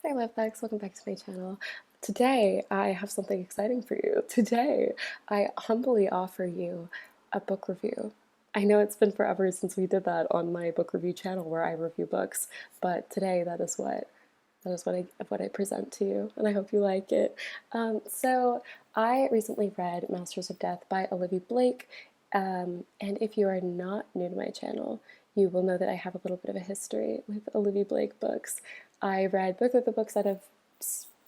Hi Lovebacks, welcome back to my channel. Today I have something exciting for you. Today I humbly offer you a book review. I know it's been forever since we did that on my book review channel where I review books, but today that is what I present to you, and I hope you like it. So I recently read Masters of Death by Olivie Blake, and if you are not new to my channel, you will know that I have a little bit of a history with Olivie Blake books. I read both of the books that have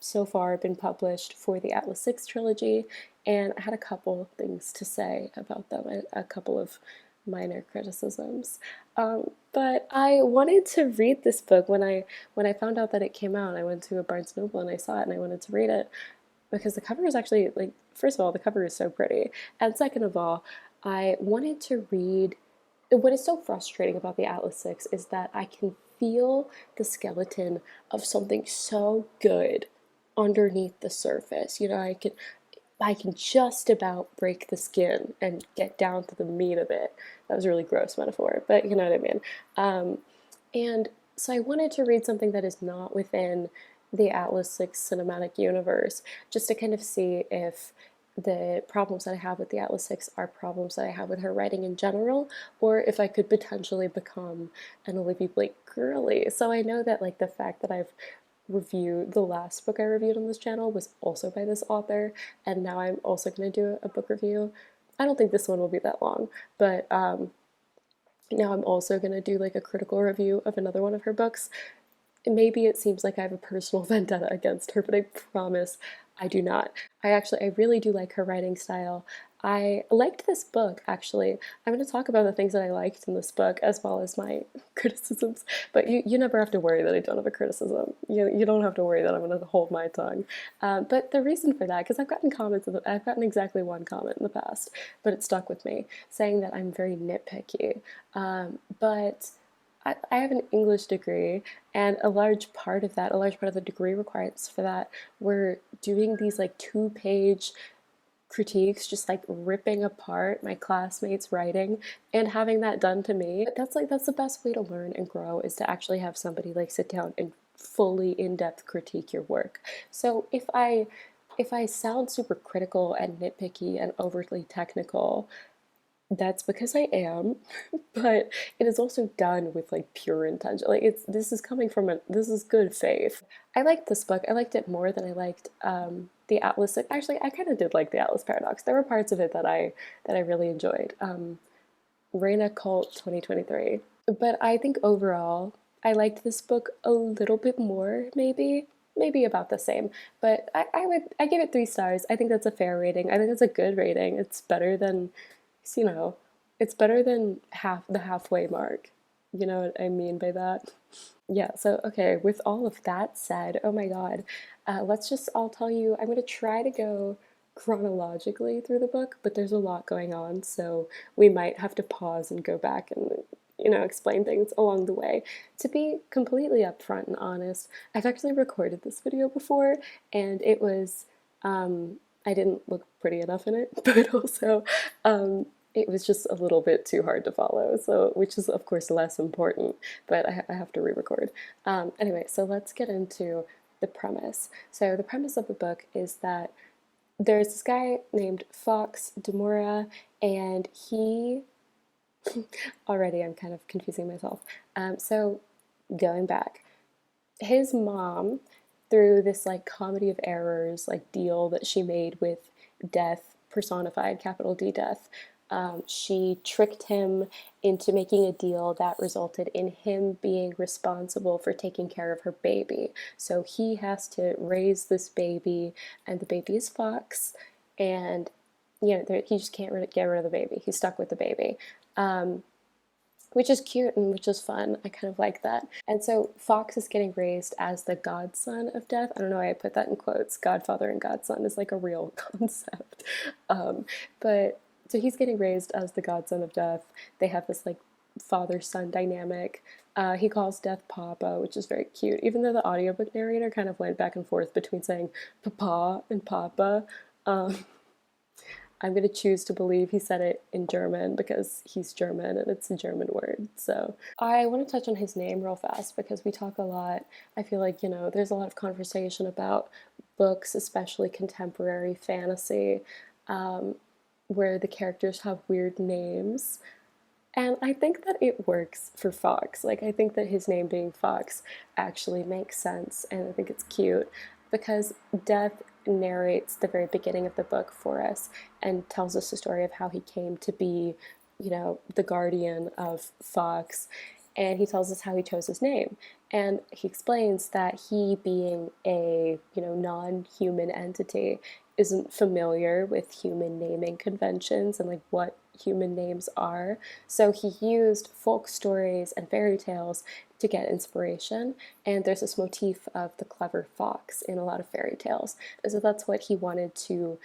so far been published for the Atlas Six trilogy, and I had a couple things to say about them, a couple of minor criticisms. But I wanted to read this book when I found out that it came out. I went to a Barnes Noble and I saw it and I wanted to read it because the cover is actually, like, first of all, the cover is so pretty, and second of all, I wanted to read. What is so frustrating about the Atlas Six is that I can feel the skeleton of something so good underneath the surface. I can just about break the skin and get down to the meat of it. That was a really gross metaphor, but you know what I mean. And so I wanted to read something that is not within the Atlas Six cinematic universe, just to kind of see if the problems that I have with the Atlas Six are problems that I have with her writing in general, or if I could potentially become an Olivie Blake girly. So I know that, like, the fact that I've reviewed the last book I reviewed on this channel was also by this author, and now I'm also going to do a book review. I don't think this one will be that long, but now I'm also going to do like a critical review of another one of her books. Maybe it seems like I have a personal vendetta against her, but I promise I do not. I really do like her writing style. I liked this book, actually. I'm going to talk about the things that I liked in this book as well as my criticisms, but you never have to worry that I don't have a criticism. You don't have to worry that I'm going to hold my tongue. But the reason for that, because I've gotten exactly one comment in the past, but it stuck with me, saying that I'm very nitpicky. But I have an English degree, and a large part of the degree requirements for that were doing these like 2-page critiques, just like ripping apart my classmates' writing and having that done to me. That's the best way to learn and grow, is to actually have somebody like sit down and fully in-depth critique your work. So if I sound super critical and nitpicky and overly technical, that's because I am, but it is also done with like pure intention. Like, this is good faith. I liked this book. I liked it more than I liked the Atlas. Actually, I kind of did like the Atlas Paradox. There were parts of it that I really enjoyed. Reina Cult 2023. But I think overall, I liked this book a little bit more, maybe about the same. But I give it 3 stars. I think that's a fair rating. I think that's a good rating. It's better than, you know, it's better than the halfway mark. You know what I mean by that? Yeah, so okay, with all of that said, oh my God, I'll tell you, I'm going to try to go chronologically through the book, but there's a lot going on, so we might have to pause and go back and, explain things along the way. To be completely upfront and honest, I've actually recorded this video before, and I didn't look pretty enough in it, but also, it was just a little bit too hard to follow, so, which is of course less important, but I have to re-record. Anyway, so let's get into the premise. So the premise of the book is that there's this guy named Fox Demora, and he already I'm kind of confusing myself. So going back, his mom, through this like comedy of errors like deal that she made with death personified, capital D death, she tricked him into making a deal that resulted in him being responsible for taking care of her baby. So he has to raise this baby, and the baby is Fox, and he just can't get rid of the baby. He's stuck with the baby. Which is cute and which is fun. I kind of like that. And so Fox is getting raised as the godson of death. I don't know why I put that in quotes. Godfather and godson is like a real concept. But so he's getting raised as the godson of death. They have this like father-son dynamic. He calls Death Papa, which is very cute, even though the audiobook narrator kind of went back and forth between saying Papa and Papa. Um, I'm going to choose to believe he said it in German because he's German and it's a German word. So I want to touch on his name real fast because we talk a lot. I feel like, there's a lot of conversation about books, especially contemporary fantasy, where the characters have weird names. And I think that it works for Fox. Like, I think that his name being Fox actually makes sense, and I think it's cute because Death narrates the very beginning of the book for us and tells us the story of how he came to be, the guardian of Fox. And he tells us how he chose his name. And he explains that he, being a, non-human entity, isn't familiar with human naming conventions and like what human names are. So he used folk stories and fairy tales to get inspiration. And there's this motif of the clever fox in a lot of fairy tales. And so that's what he wanted to,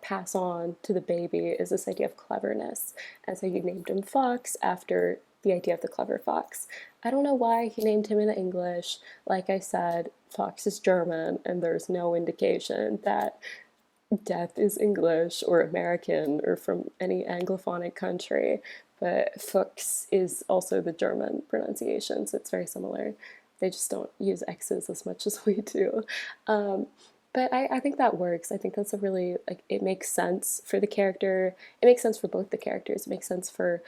pass on to the baby, is this idea of cleverness. And so he named him Fox after the idea of the clever fox. I don't know why he named him in English. Like I said, Fox is German, and there's no indication that Death is English or American or from any Anglophonic country, but Fuchs is also the German pronunciation, so it's very similar. They just don't use X's as much as we do. Um, but I think that works. I think that's a really, like, it makes sense for the character. It makes sense for both the characters. It makes sense for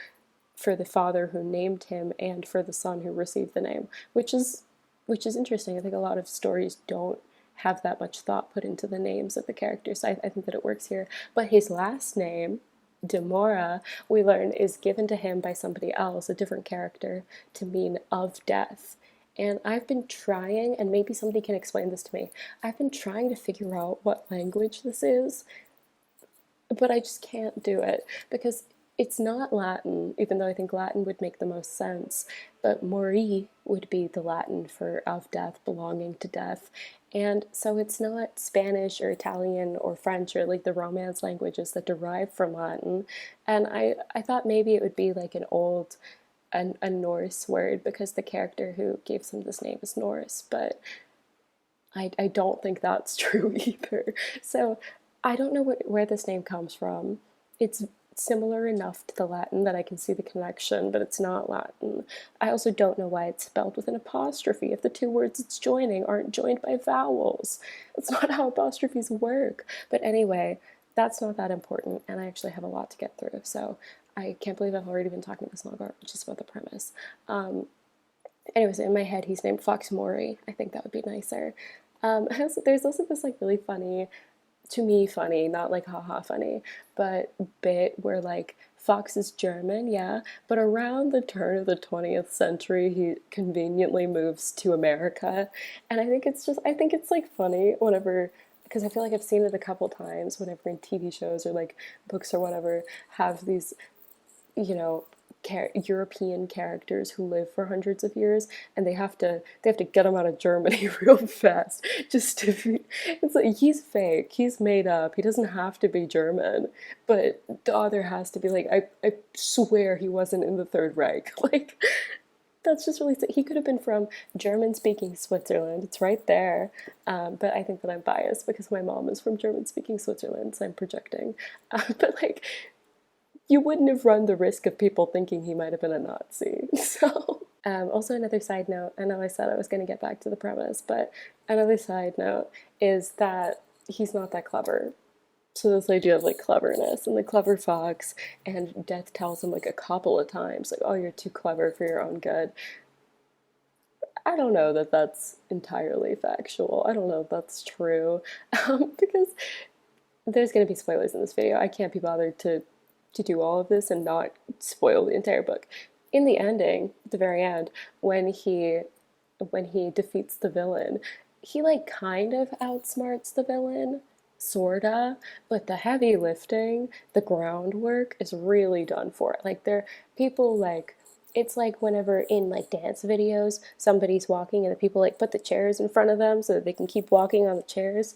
the father who named him and for the son who received the name, which is interesting. I think a lot of stories don't have that much thought put into the names of the characters. So I think that it works here. But his last name, Demora, we learn is given to him by somebody else, a different character, to mean of death. And I've been trying, and maybe somebody can explain this to me, I've been trying to figure out what language this is, but I just can't do it because it's not Latin, even though I think Latin would make the most sense. But mori would be the Latin for of death, belonging to death. And so it's not Spanish or Italian or French or like the Romance languages that derive from Latin. And I thought maybe it would be like a Norse word because the character who gave him this name is Norse, but I don't think that's true either. So I don't know where this name comes from. It's similar enough to the Latin that I can see the connection, but it's not Latin. I also don't know why it's spelled with an apostrophe if the two words it's joining aren't joined by vowels. That's not how apostrophes work. But anyway, that's not that important, and I actually have a lot to get through, so I can't believe I've already been talking this long just about the premise. Anyways, in my head, he's named Fox Mori. I think that would be nicer. There's also this like really funny, to me funny, not like haha funny, but bit where like Fox is German, yeah, but around the turn of the 20th century, he conveniently moves to America, and I think it's like funny whenever, because I feel like I've seen it a couple times whenever in TV shows or like books or whatever have these, you know, European characters who live for hundreds of years, and they have to get them out of Germany real fast just to be. It's like he's fake, he's made up, he doesn't have to be German, but the author has to be like, I swear he wasn't in the Third Reich. Like that's just really. He could have been from German-speaking Switzerland. It's right there. But I think that I'm biased because my mom is from German-speaking Switzerland, so I'm projecting. But like you wouldn't have run the risk of people thinking he might have been a Nazi. So, also another side note, I know I said I was going to get back to the premise, but another side note is that he's not that clever. So this idea of like cleverness and the clever fox, and Death tells him like a couple of times, like, oh, you're too clever for your own good. I don't know that that's entirely factual. I don't know if that's true. Because there's going to be spoilers in this video. I can't be bothered to do all of this and not spoil the entire book. In the ending, at the very end, when he defeats the villain, he like kind of outsmarts the villain, sorta, but the heavy lifting, the groundwork is really done for it. Like there people like it's like whenever in like dance videos somebody's walking and the people like put the chairs in front of them so that they can keep walking on the chairs.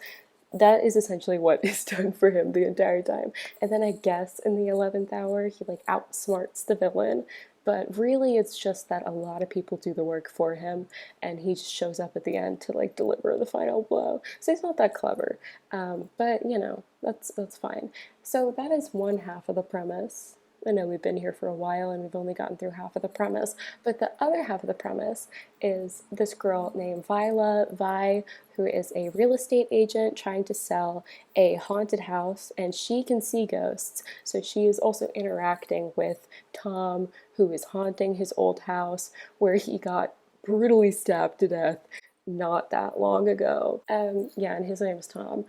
That is essentially what is done for him the entire time. And then I guess in the 11th hour, he like outsmarts the villain. but really it's just that a lot of people do the work for him, and he just shows up at the end to like deliver the final blow. So he's not that clever, but you know, that's fine. So that is one half of the premise. I know we've been here for a while and we've only gotten through half of the premise, but the other half of the premise is this girl named Viola Vi, who is a real estate agent trying to sell a haunted house, and she can see ghosts. So she is also interacting with Tom, who is haunting his old house where he got brutally stabbed to death not that long ago. Yeah, and his name is Tom,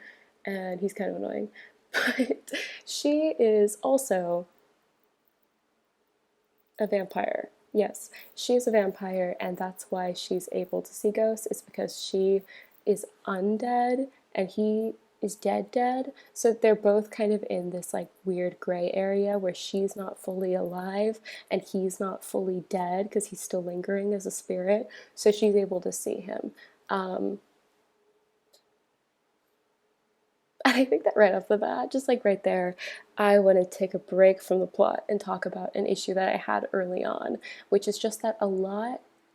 and he's kind of annoying. But she is also a vampire. Yes, she's a vampire, and that's why she's able to see ghosts. It's because she is undead and he is dead. So they're both kind of in this like weird gray area where she's not fully alive and he's not fully dead because he's still lingering as a spirit. So she's able to see him. Um, I think that right off the bat, just like right there, I want to take a break from the plot and talk about an issue that I had early on, which is just that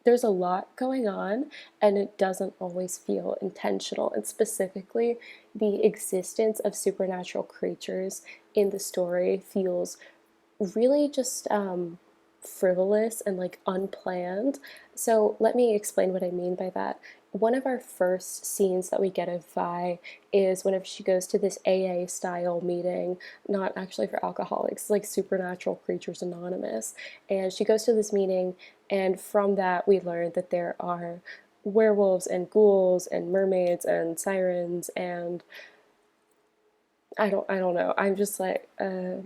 there's a lot going on and it doesn't always feel intentional. And specifically, the existence of supernatural creatures in the story feels really just frivolous and like unplanned. So let me explain what I mean by that. One of our first scenes that we get of Vi is whenever she goes to this AA style meeting, not actually for alcoholics, like Supernatural Creatures Anonymous. And she goes to this meeting, and from that, we learn that there are werewolves and ghouls and mermaids and sirens and I don't know. I'm just like, I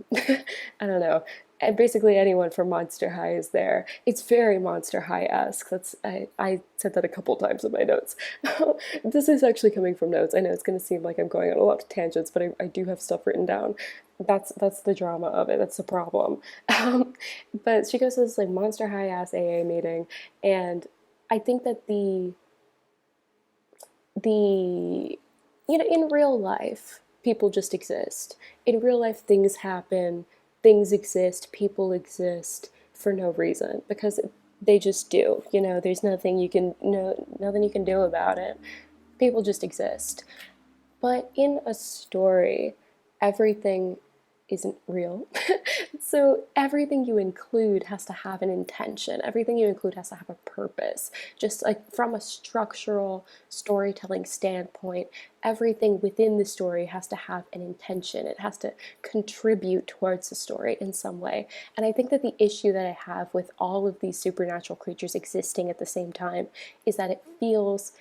don't know. And basically anyone from Monster High is there. It's very Monster High-esque. I said that a couple times in my notes. This is actually coming from notes. I know it's going to seem like I'm going on a lot of tangents, but I do have stuff written down. That's the drama of it. That's the problem. But she goes to this like Monster High-ass AA meeting, and I think that the you know, in real life people just exist. In real life things happen, things exist, people exist for no reason because they just do. You know, there's nothing you can no nothing you can do about it. People just exist. But in a story, everything isn't real. So everything you include has to have an intention. Everything you include has to have a purpose. Just like from a structural storytelling standpoint, everything within the story has to have an intention. It has to contribute towards the story in some way. And I think that the issue that I have with all of these supernatural creatures existing at the same time is that it feels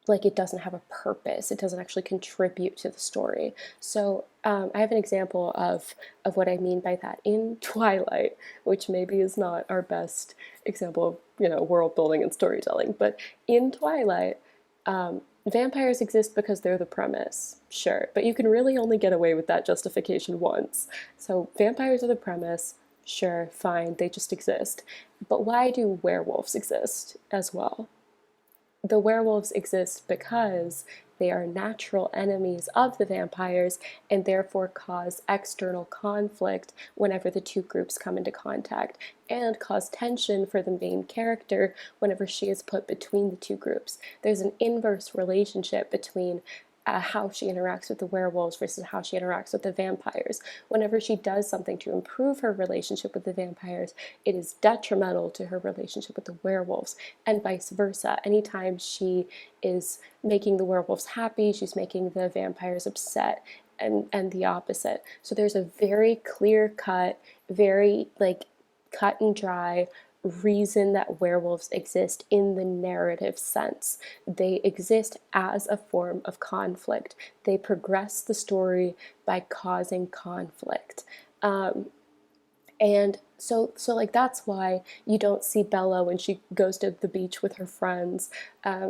like it doesn't have a purpose. It doesn't actually contribute to the story. So I have an example of what I mean by that in Twilight, which maybe is not our best example of, you know, world building and storytelling. But in Twilight, vampires exist because they're the premise, sure, but you can really only get away with that justification once. So vampires are the premise, sure, fine, they just exist. But why do werewolves exist as well? The werewolves exist because they are natural enemies of the vampires and therefore cause external conflict whenever the two groups come into contact, and cause tension for the main character whenever she is put between the two groups. There's an inverse relationship between how she interacts with the werewolves versus how she interacts with the vampires. Whenever she does something to improve her relationship with the vampires, it is detrimental to her relationship with the werewolves, and vice versa. Anytime she is making the werewolves happy, she's making the vampires upset, and the opposite. So there's a very clear cut, very like cut and dry reason that werewolves exist in the narrative sense. They exist as a form of conflict. They progress the story by causing conflict. And so like that's why you don't see Bella when she goes to the beach with her friends.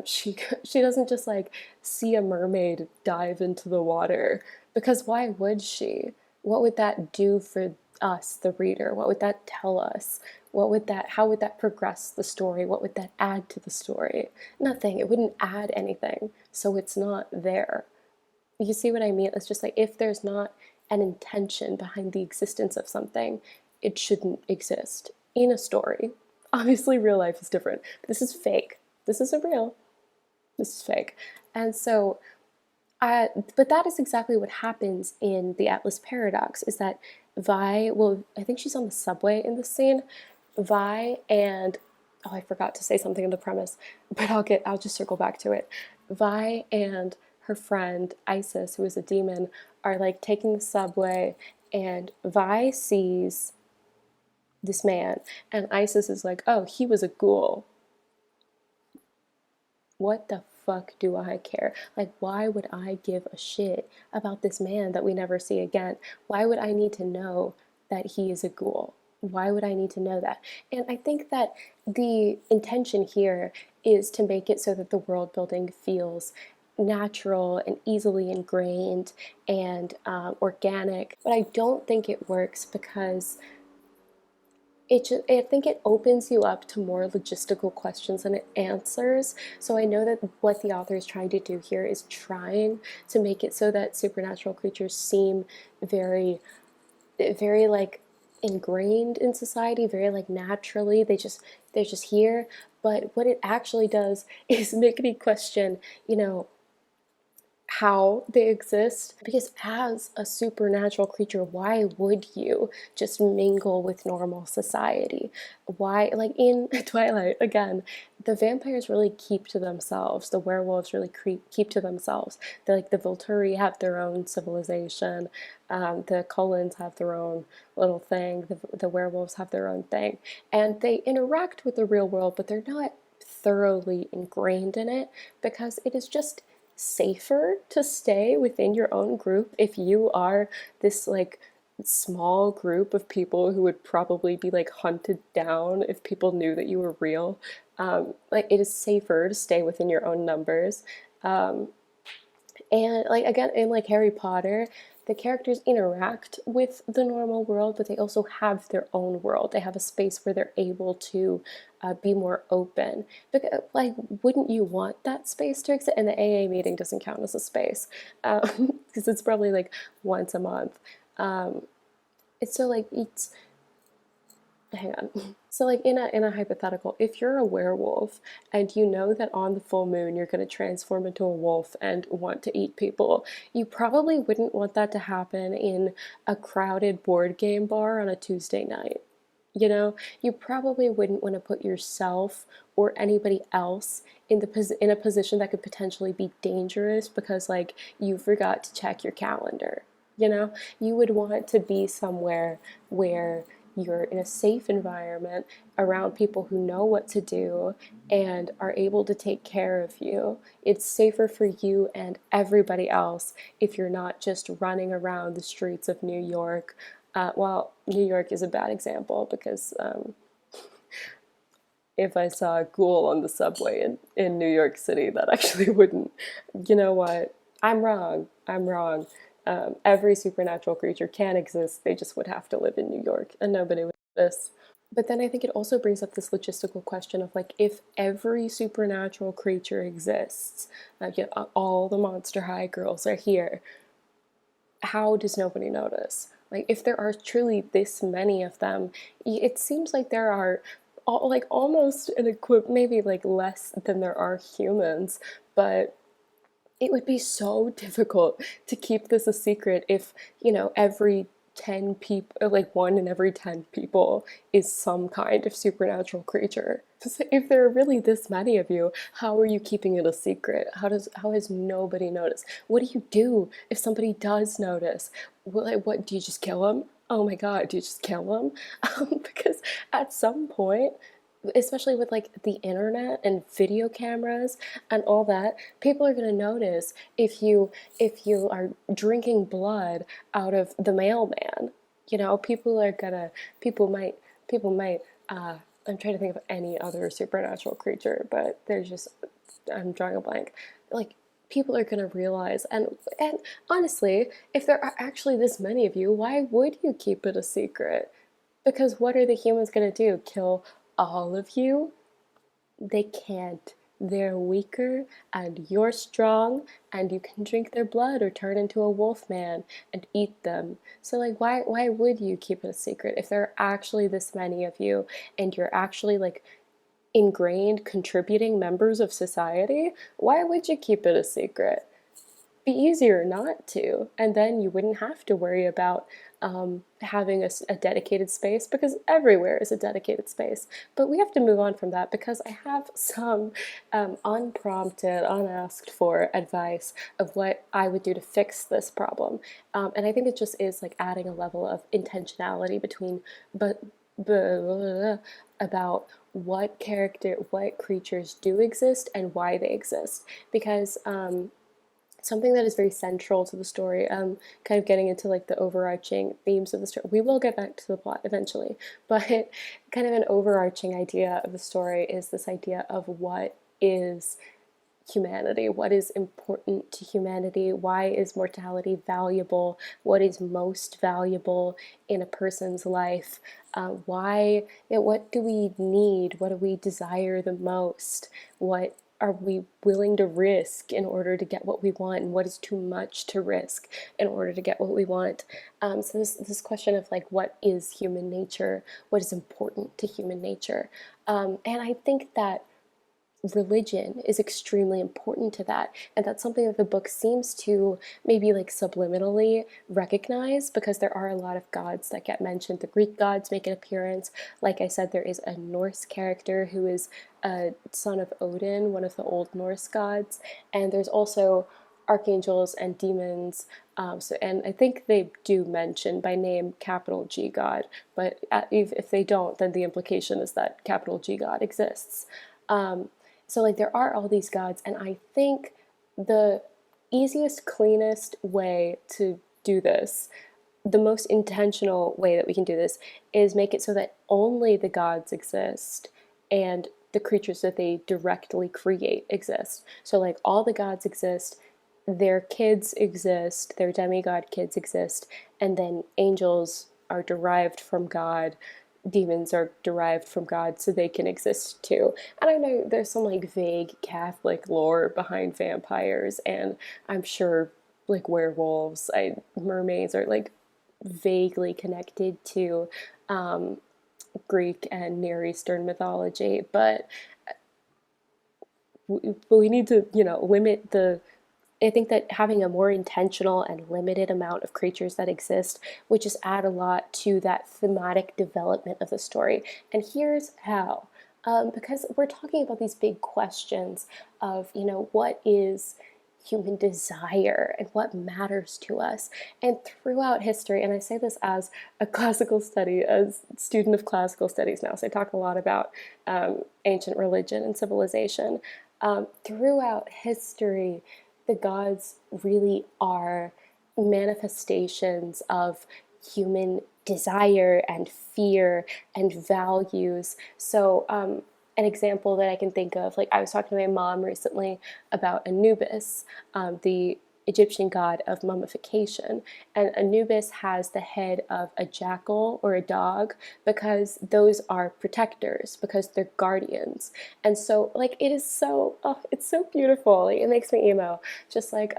She doesn't just like see a mermaid dive into the water, because why would she? What would that do for us, the reader? What would that tell us? How would that progress the story? What would that add to the story? Nothing. It wouldn't add anything. So it's not there. You see what I mean? It's just like if there's not an intention behind the existence of something, it shouldn't exist. in a story. Obviously, real life is different, but this is fake. This isn't real. This is fake. And so, but that is exactly what happens in the Atlas Paradox, is that Vi, well, I think she's on the subway in this scene. Vi and, oh, I forgot to say something in the premise, but I'll just circle back to it. Vi and her friend Isis, who is a demon, are like taking the subway, and Vi sees this man, and Isis is like, oh, he was a ghoul. What the fuck do I care? Like, why would I give a shit about this man that we never see again? Why would I need to know that he is a ghoul? Why would I need to know that? And I think that the intention here is to make it so that the world building feels natural and easily ingrained and organic. But I don't think it works because I think it opens you up to more logistical questions than it answers. So I know that what the author is trying to do here is trying to make it so that supernatural creatures seem very, very like ingrained in society, very like naturally. They're just here. But what it actually does is make me question, how they exist, because as a supernatural creature, why would you just mingle with normal society? Why, like in Twilight again, the vampires really keep to themselves, the werewolves really keep to themselves. They're like, the Volturi have their own civilization, the Cullens have their own little thing, the werewolves have their own thing, and they interact with the real world, but they're not thoroughly ingrained in it, because it is just safer to stay within your own group if you are this like small group of people who would probably be like hunted down if people knew that you were real. Like, it is safer to stay within your own numbers. And like, again, in like Harry Potter, the characters interact with the normal world, but they also have their own world. They have a space where they're able to be more open. Because, like, wouldn't you want that space to exist? And the AA meeting doesn't count as a space, because it's probably like once a month. It's so like it's hang on. So like in a hypothetical, if you're a werewolf and you know that on the full moon you're going to transform into a wolf and want to eat people, you probably wouldn't want that to happen in a crowded board game bar on a Tuesday night. You probably wouldn't want to put yourself or anybody else in a position that could potentially be dangerous because like you forgot to check your calendar. You would want to be somewhere where you're in a safe environment around people who know what to do and are able to take care of you. It's safer for you and everybody else if you're not just running around the streets of New York. Well, New York is a bad example because if I saw a ghoul on the subway in New York City, that actually wouldn't, you know what? I'm wrong. I'm wrong. Every supernatural creature can exist. They just would have to live in New York, and nobody would notice. But then I think it also brings up this logistical question of like, if every supernatural creature exists, all the Monster High girls are here, how does nobody notice? Like, if there are truly this many of them, it seems like there are like almost an maybe like less than there are humans, but it would be so difficult to keep this a secret if, every 10 people, like 1 in every 10 people is some kind of supernatural creature. If there are really this many of you, how are you keeping it a secret? How has nobody noticed? What do you do if somebody does notice? What do you just kill them? Oh my God, do you just kill them? Because at some point, especially with like the internet and video cameras and all that, people are going to notice if you are drinking blood out of the mailman. People might I'm trying to think of any other supernatural creature, but I'm drawing a blank. Like, people are going to realize, and honestly, if there are actually this many of you, why would you keep it a secret? Because what are the humans going to do? Kill all of you? They can't they're weaker and you're strong and you can drink their blood or turn into a wolf man and eat them. So like why would you keep it a secret if there are actually this many of you and you're actually like ingrained contributing members of society? Why would you keep it a secret? Be easier not to, and then you wouldn't have to worry about having a dedicated space, because everywhere is a dedicated space. But we have to move on from that because I have some unprompted, unasked for advice of what I would do to fix this problem. And I think it just is like adding a level of intentionality between, but about what creatures do exist and why they exist, because something that is very central to the story, kind of getting into like the overarching themes of the story. We will get back to the plot eventually, but kind of an overarching idea of the story is this idea of what is humanity, what is important to humanity, why is mortality valuable, what is most valuable in a person's life, what do we need, what do we desire the most, what are we willing to risk in order to get what we want, and what is too much to risk in order to get what we want. So this question of like what is human nature, what is important to human nature, and I think that religion is extremely important to that, and that's something that the book seems to maybe like subliminally recognize, because there are a lot of gods that get mentioned. The Greek gods make an appearance. Like I said, there is a Norse character who is a son of Odin, one of the old Norse gods, and there's also archangels and demons. And I think they do mention by name capital G God, but if they don't, then the implication is that capital G God exists. So like there are all these gods, and I think the easiest, cleanest way to do this, the most intentional way that we can do this, is make it so that only the gods exist and the creatures that they directly create exist. So like all the gods exist, their kids exist, their demigod kids exist, and then angels are derived from God, demons are derived from God, so they can exist too. And I know there's some like vague Catholic lore behind vampires, and I'm sure like werewolves, mermaids are like vaguely connected to Greek and Near Eastern mythology, but we need to, limit the. I think that having a more intentional and limited amount of creatures that exist would just add a lot to that thematic development of the story. And here's how. Because we're talking about these big questions of, what is human desire and what matters to us. And throughout history, and I say this as a student of classical studies now, so I talk a lot about ancient religion and civilization. Throughout history, the gods really are manifestations of human desire and fear and values. So, an example that I can think of, like I was talking to my mom recently about Anubis, the Egyptian god of mummification. And Anubis has the head of a jackal or a dog because those are protectors, because they're guardians. And so, like, it is so, oh, it's so beautiful. Like, it makes me emo. Just like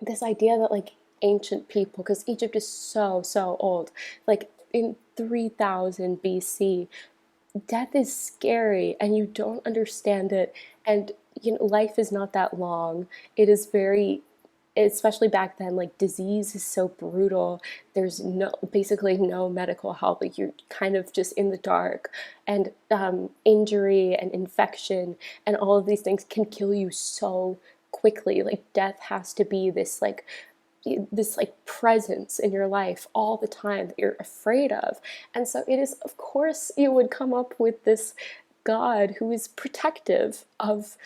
this idea that, like, ancient people, because Egypt is so, so old, like in 3000 BC, death is scary and you don't understand it, and life is not that long. It is very, especially back then, like disease is so brutal. There's basically no medical help. Like you're kind of just in the dark, and injury and infection and all of these things can kill you so quickly. Like death has to be this presence in your life all the time that you're afraid of. And so it is, of course, you would come up with this god who is protective of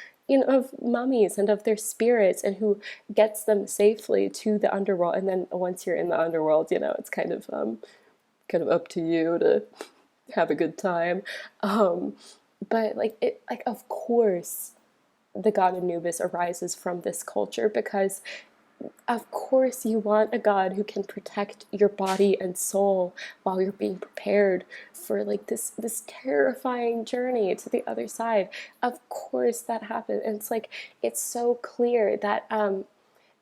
of mummies and of their spirits, and who gets them safely to the underworld. And then once you're in the underworld, it's kind of up to you to have a good time. But of course the god Anubis arises from this culture, because of course you want a God who can protect your body and soul while you're being prepared for like this terrifying journey to the other side. Of course that happens. And it's like it's so clear that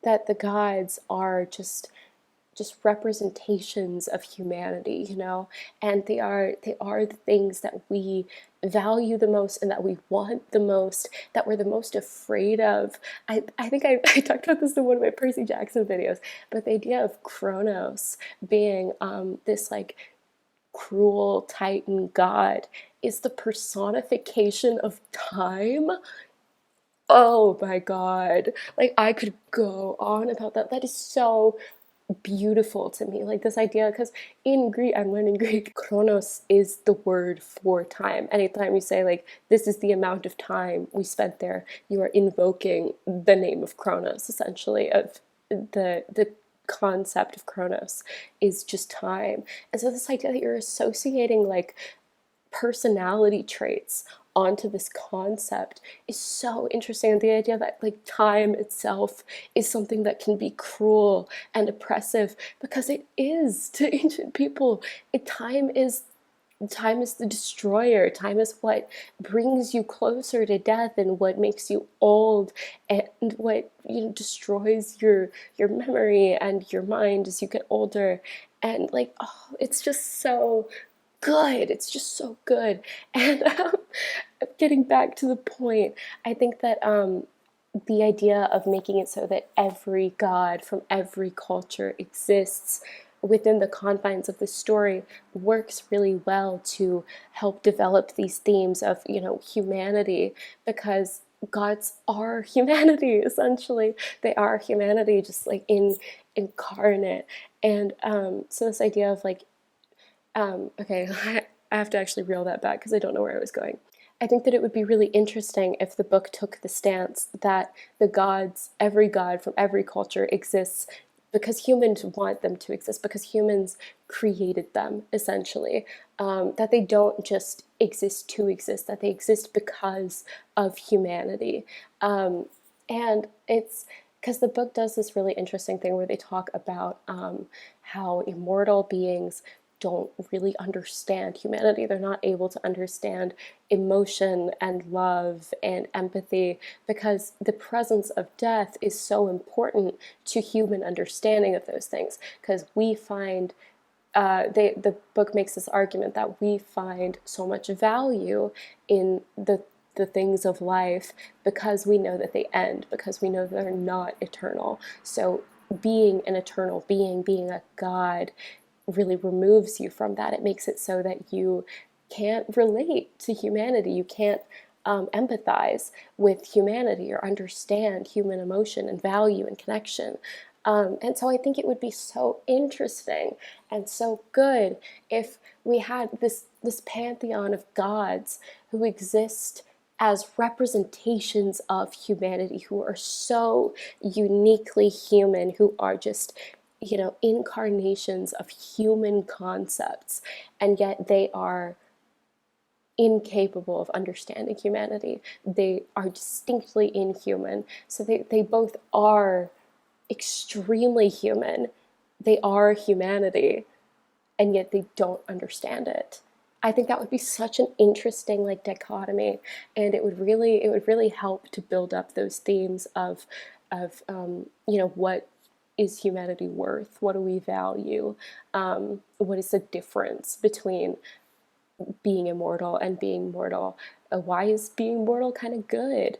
that the gods are just representations of humanity, you know, and they are the things that we value the most and that we want the most, that we're the most afraid of. I think I talked about this in one of my Percy Jackson videos, but the idea of Kronos being this like cruel titan god is the personification of time. Oh my God. Like I could go on about that. That is so beautiful to me, like this idea, because in Greek, I'm learning Greek, chronos is the word for time. Anytime you say like this is the amount of time we spent there, you are invoking the name of Kronos, essentially, of the concept of Kronos is just time. And so this idea that you're associating like personality traits onto this concept is so interesting. And the idea that like time itself is something that can be cruel and oppressive, because it is to ancient people. Time is the destroyer. Time is what brings you closer to death and what makes you old and what, you know, destroys your memory and your mind as you get older. And like, oh, it's just so good. It's just so good. And getting back to the point, I think that the idea of making it so that every god from every culture exists within the confines of the story works really well to help develop these themes of, you know, humanity, because gods are humanity, essentially. They are humanity, just like incarnate. And so this idea of like okay, I have to actually reel that back because I don't know where I was going. I think that it would be really interesting if the book took the stance that the gods, every god from every culture exists because humans want them to exist, because humans created them, essentially. That they don't just exist to exist, that they exist because of humanity. And it's because the book does this really interesting thing where they talk about how immortal beings don't really understand humanity. They're not able to understand emotion and love and empathy because the presence of death is so important to human understanding of those things. Because we find the book makes this argument that we find so much value in the things of life because we know that they end, because we know that they're not eternal. So being an eternal being, being a god, really removes you from that. It makes it so that you can't relate to humanity. You can't empathize with humanity or understand human emotion and value and connection. And so I think it would be so interesting and so good if we had this pantheon of gods who exist as representations of humanity, who are so uniquely human, who are just, you know, incarnations of human concepts, and yet they are incapable of understanding humanity. They are distinctly inhuman. So they both are extremely human. They are humanity, and yet they don't understand it. I think that would be such an interesting like dichotomy, and it would really help to build up those themes of you know, what is humanity worth? What do we value? What is the difference between being immortal and being mortal? Why is being mortal kind of good?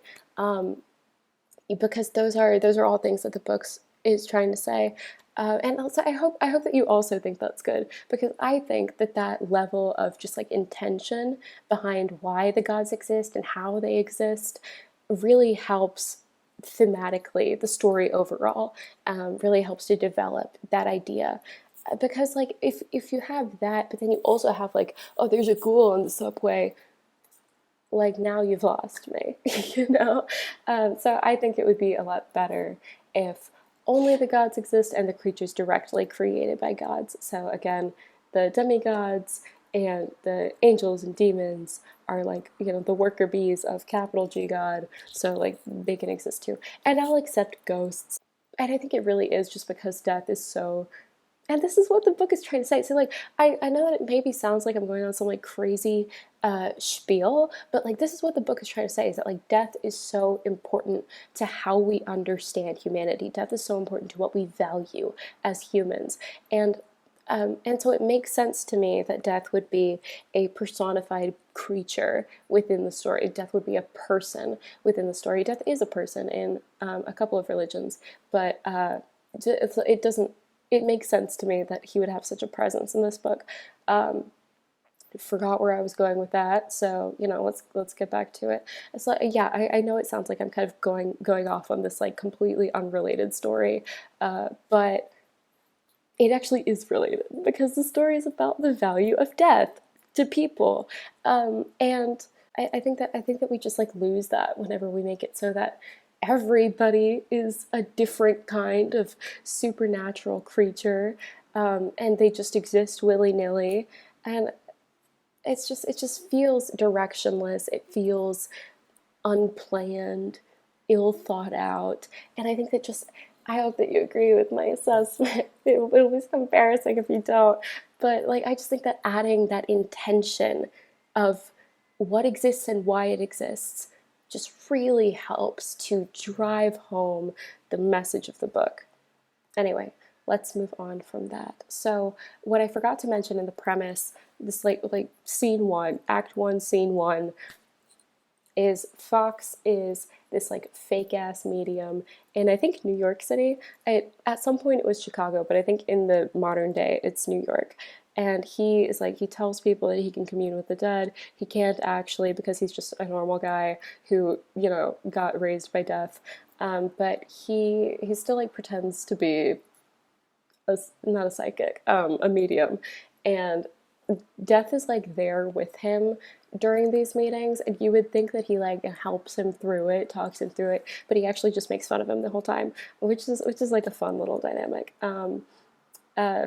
Because those are all things that the books is trying to say. And also, I hope that you also think that's good, because I think that that level of just like intention behind why the gods exist and how they exist really helps thematically the story overall. Really helps to develop that idea. Because like if you have that, but then you also have like, oh, there's a ghoul in the subway, like now you've lost me, you know? So I think it would be a lot better if only the gods exist and the creatures directly created by gods. So again, the demigods and the angels and demons are like, you know, the worker bees of capital G God. So like they can exist too. And I'll accept ghosts. and I think it really is just because death is so, and this is what the book is trying to say. So like I know that it maybe sounds like I'm going on some like crazy spiel, but like this is what the book is trying to say, is that like death is so important to how we understand humanity. Death is so important to what we value as humans. And so it makes sense to me that death would be a personified creature within the story. Death would be a person within the story. Death is a person in a couple of religions, but it doesn't. It makes sense to me that he would have such a presence in this book. Forgot where I was going with that, so let's get back to it. So yeah, I know it sounds like I'm kind of going off on this like completely unrelated story, but it actually is related because the story is about the value of death to people, and I think that we just like lose that whenever we make it so that everybody is a different kind of supernatural creature, and they just exist willy nilly, and it just feels directionless. It feels unplanned, ill thought out. And I think that just, I hope that you agree with my assessment. It'll be so embarrassing if you don't. But like, I just think that adding that intention of what exists and why it exists just really helps to drive home the message of the book. Anyway, let's move on from that. So, what I forgot to mention in the premise, this like scene one, act one, scene one, is Fox is this like fake ass medium in I think New York City. At some point it was Chicago, but I think in the modern day it's New York. And he is like, he tells people that he can commune with the dead. He can't actually because he's just a normal guy who got raised by death. But he still like pretends to be not a psychic, a medium, and death is like there with him during these meetings, and you would think that he like helps him through it, talks him through it, but he actually just makes fun of him the whole time, which is like a fun little dynamic.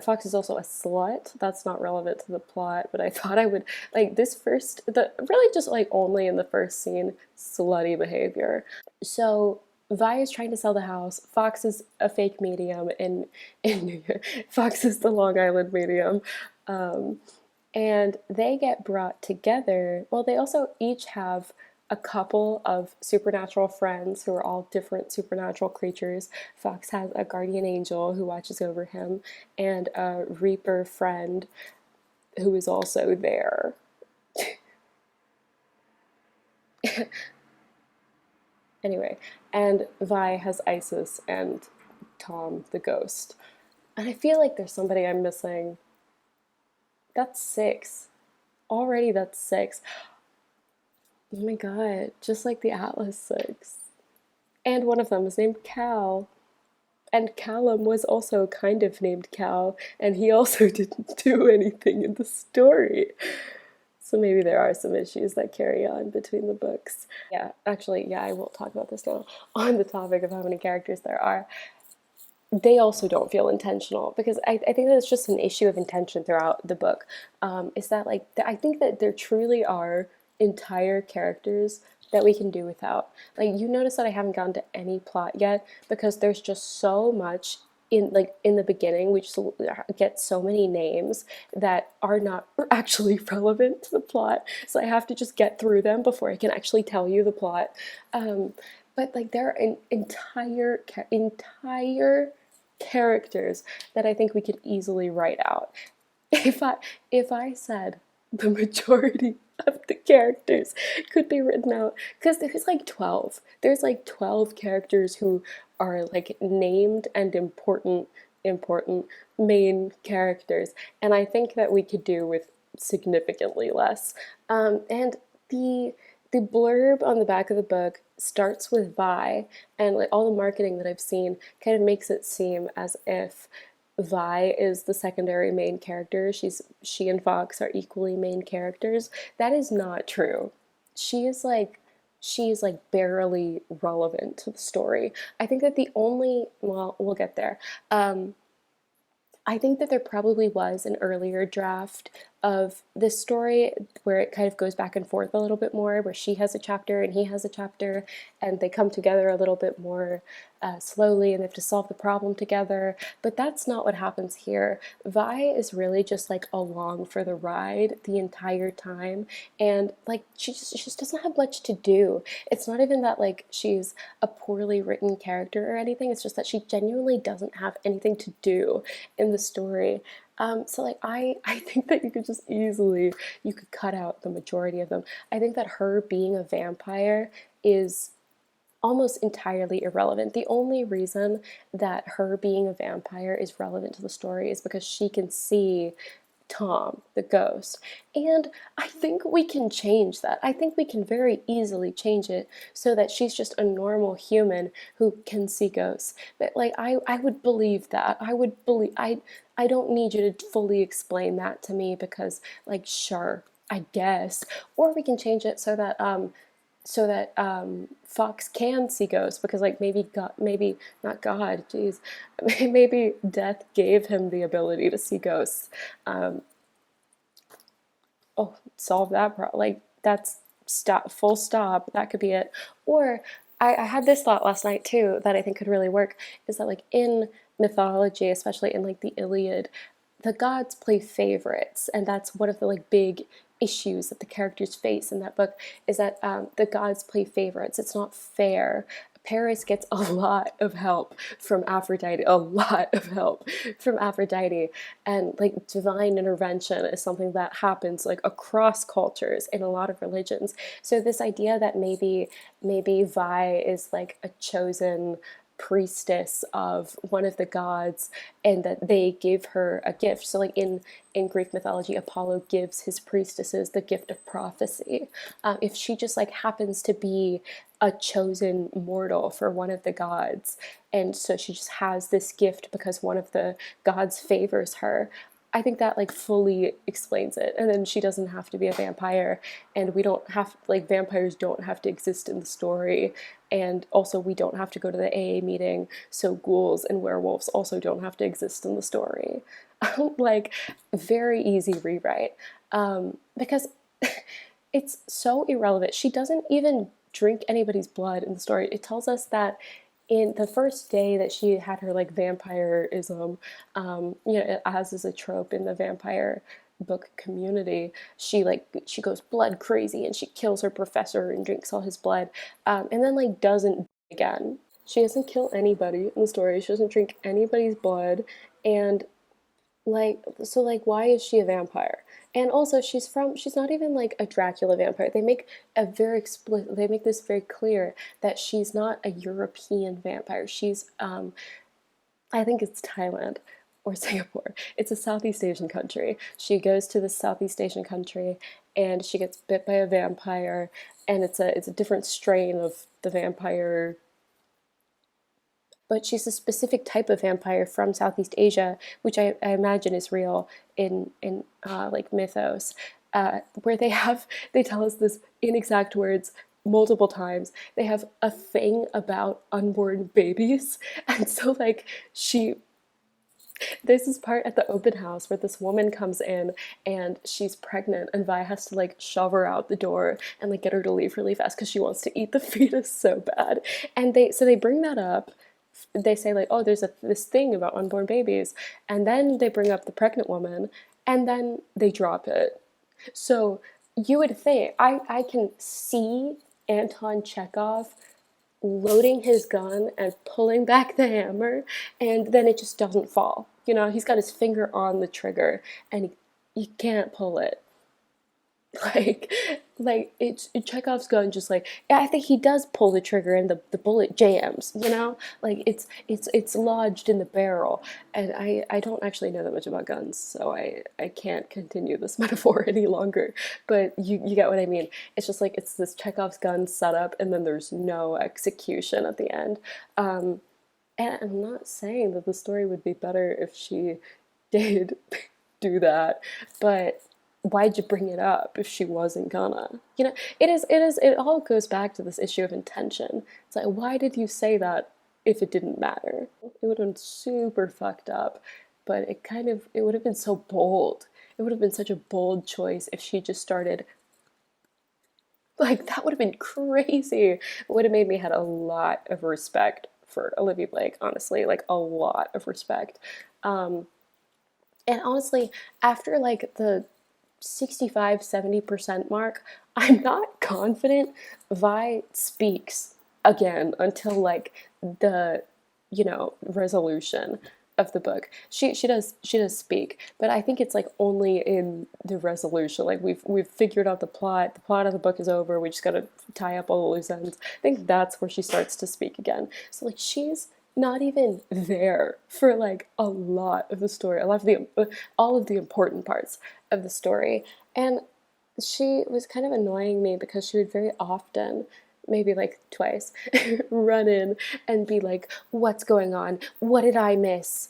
Fox is also a slut. That's not relevant to the plot, but I thought I would like the really just like only in the first scene, slutty behavior. So Vi is trying to sell the house. Fox is a fake medium in New York. Fox is the Long Island medium. Um, and they get brought together. Well, they also each have a couple of supernatural friends who are all different supernatural creatures. Fox has a guardian angel who watches over him, and a reaper friend who is also there. Anyway, and Vi has Isis and Tom the ghost. And I feel like there's somebody I'm missing. That's six. Already that's six. Oh my god, just like the Atlas Six. And one of them is named Cal. And Callum was also kind of named Cal, and he also didn't do anything in the story. So maybe there are some issues that carry on between the books. Yeah, actually, yeah, I will talk about this now. On the topic of how many characters there are, they also don't feel intentional because I think that it's just an issue of intention throughout the book. Is that like I think that there truly are entire characters that we can do without. Like you notice that I haven't gotten to any plot yet because there's just so much in the beginning. We just get so many names that are not actually relevant to the plot, so I have to just get through them before I can actually tell you the plot. But like there are entire characters that I think we could easily write out. If I said the majority of the characters could be written out, because there's like 12. There's like 12 characters who are like named and important main characters, and I think that we could do with significantly less. And the blurb on the back of the book starts with Vi, and like all the marketing that I've seen kind of makes it seem as if Vi is the secondary main character. She and Fox are equally main characters. That is not true. She is like she's like barely relevant to the story. I think that the only, well, we'll get there. I think that there probably was an earlier draft of this story where it kind of goes back and forth a little bit more, where she has a chapter and he has a chapter, and they come together a little bit more slowly, and they have to solve the problem together. But that's not what happens here. Vi is really just like along for the ride the entire time, and like she just doesn't have much to do. It's not even that like she's a poorly written character or anything. It's just that she genuinely doesn't have anything to do in the story. So like I think that you could cut out the majority of them. I think that her being a vampire is almost entirely irrelevant. The only reason that her being a vampire is relevant to the story is because she can see Tom, the ghost. And I think we can change that. I think we can very easily change it so that she's just a normal human who can see ghosts. But like I would believe that. I don't need you to fully explain that to me because like sure, I guess. Or we can change it so that Fox can see ghosts because like maybe God, maybe not God, geez, maybe death gave him the ability to see ghosts. Um, oh, solve that problem. Like that's stop, full stop. That could be it. Or I had this thought last night too that I think could really work is that like in mythology, especially in like the Iliad, the gods play favorites, and that's one of the like big issues that the characters face in that book is that the gods play favorites. It's not fair. Paris gets a lot of help from Aphrodite, a lot of help from Aphrodite, and like divine intervention is something that happens like across cultures in a lot of religions. So this idea that maybe Vi is like a chosen priestess of one of the gods and that they give her a gift. So like in Greek mythology, Apollo gives his priestesses the gift of prophecy. If she just like happens to be a chosen mortal for one of the gods, and so she just has this gift because one of the gods favors her, I think that like fully explains it. And then she doesn't have to be a vampire, and we don't have like vampires don't have to exist in the story, and also we don't have to go to the AA meeting, so ghouls and werewolves also don't have to exist in the story. Like very easy rewrite, because it's so irrelevant. She doesn't even drink anybody's blood in the story. It tells us that in the first day that she had her like vampirism, as is a trope in the vampire book community, she goes blood crazy and she kills her professor and drinks all his blood, and then like doesn't again. She doesn't kill anybody in the story. She doesn't drink anybody's blood, and like why is she a vampire? And also she's not even like a Dracula vampire. They make this very clear that she's not a European vampire. She's I think it's Thailand or Singapore. It's a Southeast Asian country. She goes to this Southeast Asian country and she gets bit by a vampire, and it's a different strain of the vampire, but she's a specific type of vampire from Southeast Asia, which I imagine is real in like mythos, where they tell us this in exact words multiple times. They have a thing about unborn babies, and so like she there's this part at the open house where this woman comes in and she's pregnant, and Vi has to like shove her out the door and like get her to leave really fast because she wants to eat the fetus so bad. And they bring that up. They say like, oh, there's this thing about unborn babies, and then they bring up the pregnant woman, and then they drop it. So you would think I can see Anton Chekhov loading his gun and pulling back the hammer, and then it just doesn't fall. He's got his finger on the trigger, and he can't pull it. like it's Chekhov's gun. Just like, yeah, I think he does pull the trigger and the bullet jams. Like it's lodged in the barrel. And I don't actually know that much about guns, so I can't continue this metaphor any longer. But you get what I mean. It's just like it's this Chekhov's gun setup, and then there's no execution at the end. And I'm not saying that the story would be better if she did do that, but why'd you bring it up if she wasn't gonna? It all goes back to this issue of intention. It's like, why did you say that if it didn't matter? It would have been super fucked up, but it would have been so bold. It it would have been such a bold choice if she just started, like, that would have been crazy. It would have made me had a lot of respect for Olivia Blake, honestly, like a lot of respect. Um, and honestly, after like the 65-70% mark, I'm not confident Vi speaks again until like the, resolution of the book. She does speak, but I think it's like only in the resolution. Like we've figured out the plot. The plot of the book is over. We just gotta tie up all the loose ends. I think that's where she starts to speak again. So like she's not even there for like a lot of the story, a lot of the all of the important parts of the story. And she was kind of annoying me because she would very often, maybe like twice, run in and be like, "What's going on? What did I miss?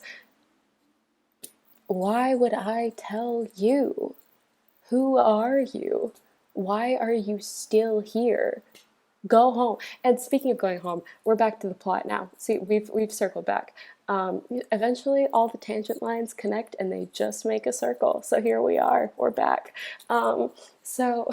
Why would I tell you? Who are you? Why are you still here? Go home." And speaking of going home, we're back to the plot now. See, we've circled back. Eventually, all the tangent lines connect, and they just make a circle. So here we are. We're back. So,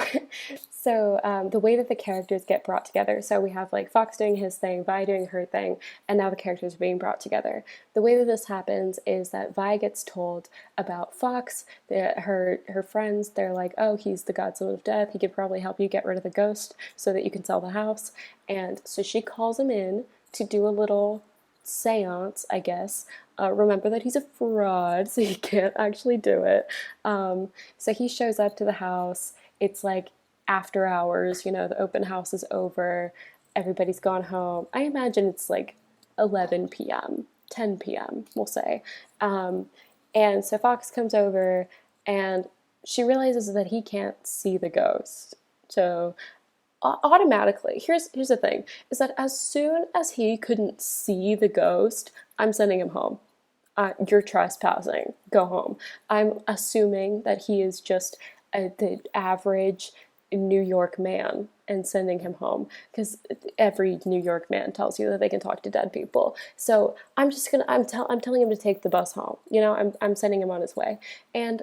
the way that the characters get brought together. So we have like Fox doing his thing, Vi doing her thing, and now the characters are being brought together. The way that this happens is that Vi gets told about Fox. Her friends, they're like, "Oh, he's the godson of death. He could probably help you get rid of the ghost so that you can sell the house." And so she calls him in to do a little seance, I guess. Remember that he's a fraud, so he can't actually do it. So he shows up to the house. It's like after hours, the open house is over. Everybody's gone home. I imagine it's like 11 p.m., 10 p.m., we'll say. And so Fox comes over and she realizes that he can't see the ghost. So automatically, here's the thing, is that as soon as he couldn't see the ghost, I'm sending him home. You're trespassing. Go home. I'm assuming that he is just the average New York man and sending him home because every New York man tells you that they can talk to dead people. So I'm telling him to take the bus home. I'm sending him on his way, and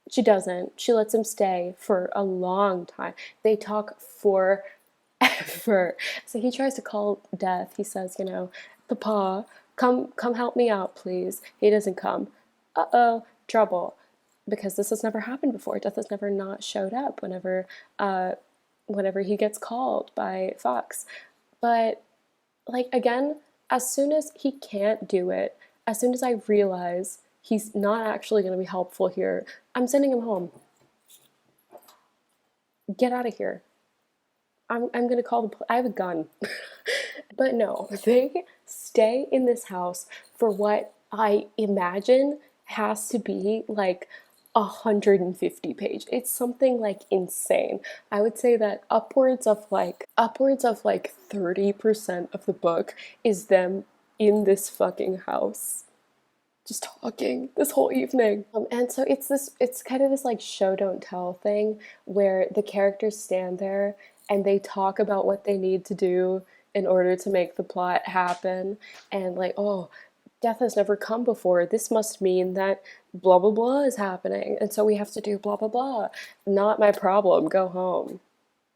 she doesn't. She lets him stay for a long time. They talk forever. So he tries to call Death. He says, "Papa, come help me out, please." He doesn't come. Uh-oh, trouble. Because this has never happened before. Death has never not showed up whenever he gets called by Fox. But like again, as soon as he can't do it, as soon as I realize he's not actually going to be helpful here, I'm sending him home. Get out of here. I'm going to call I have a gun. But no, they stay in this house for what I imagine has to be like 150 pages. It's something like insane. I would say that upwards of like 30% of the book is them in this fucking house just talking this whole evening. And so it's kind of this like show don't tell thing where the characters stand there and they talk about what they need to do in order to make the plot happen. And like, oh, Death has never come before. This must mean that blah blah blah is happening. And so we have to do blah blah blah. Not my problem. Go home.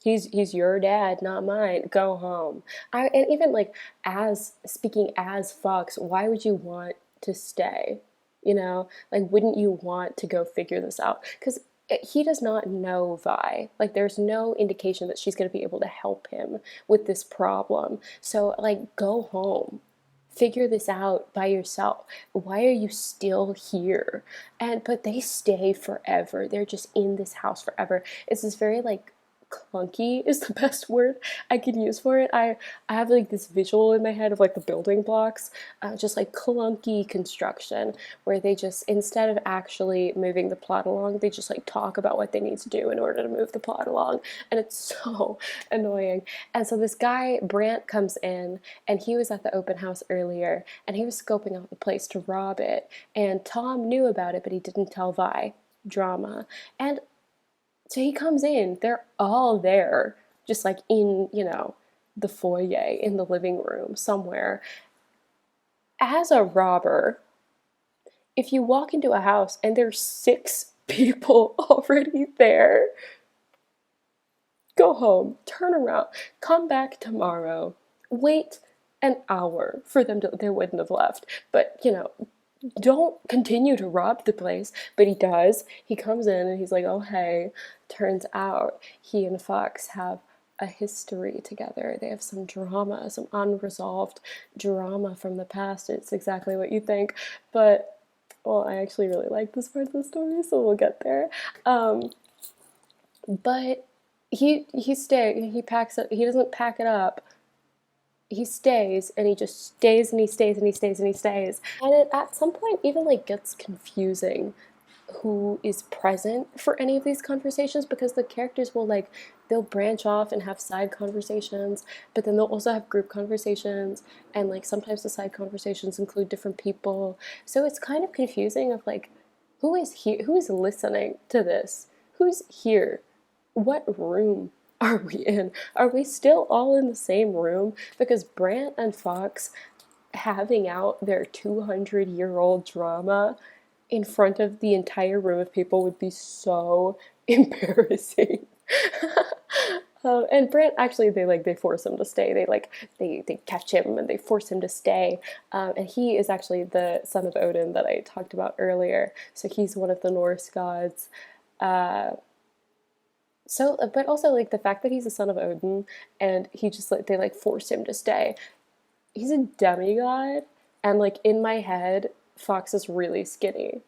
He's your dad, not mine. Go home. And even like as speaking as Fox, why would you want to stay? Like wouldn't you want to go figure this out? Because he does not know Vi. Like there's no indication that she's going to be able to help him with this problem. So like go home. Figure this out by yourself. Why are you still here? But they stay forever. They're just in this house forever. It's this very like clunky is the best word I could use for it. I have like this visual in my head of like the building blocks, just like clunky construction where they just, instead of actually moving the plot along, they just like talk about what they need to do in order to move the plot along, and it's so annoying. And so this guy Brant comes in, and he was at the open house earlier, and he was scoping out the place to rob it, and Tom knew about it, but he didn't tell Vi. Drama. And so he comes in, they're all there, just like in, the foyer, in the living room somewhere. As a robber, if you walk into a house and there's 6 people already there. Go home, turn around, come back tomorrow, wait an hour for them to, they wouldn't have left. But, you know, don't continue to rob the place. But he does. He comes in and he's like, oh, hey, turns out he and Fox have a history together. They have some drama, some unresolved drama from the past. It's exactly what you think. But, well, I actually really like this part of the story, so we'll get there. But he packs it, he doesn't pack it up, he stays, and he just stays and he stays and he stays and he stays, and it at some point even like gets confusing who is present for any of these conversations, because the characters will like, they'll branch off and have side conversations, but then they'll also have group conversations, and like sometimes the side conversations include different people, so it's kind of confusing of like, who is here, who is listening to this, who's here, what room are we in? Are we still all in the same room? Because Brant and Fox having out their 200-year-old drama in front of the entire room of people would be so embarrassing. And Brant actually, they force him to stay. They catch him and they force him to stay. And he is actually the son of Odin that I talked about earlier. So he's one of the Norse gods. So, but also like the fact that he's the son of Odin and he just like, they like force him to stay. He's a demigod, and like in my head, Fox is really skinny.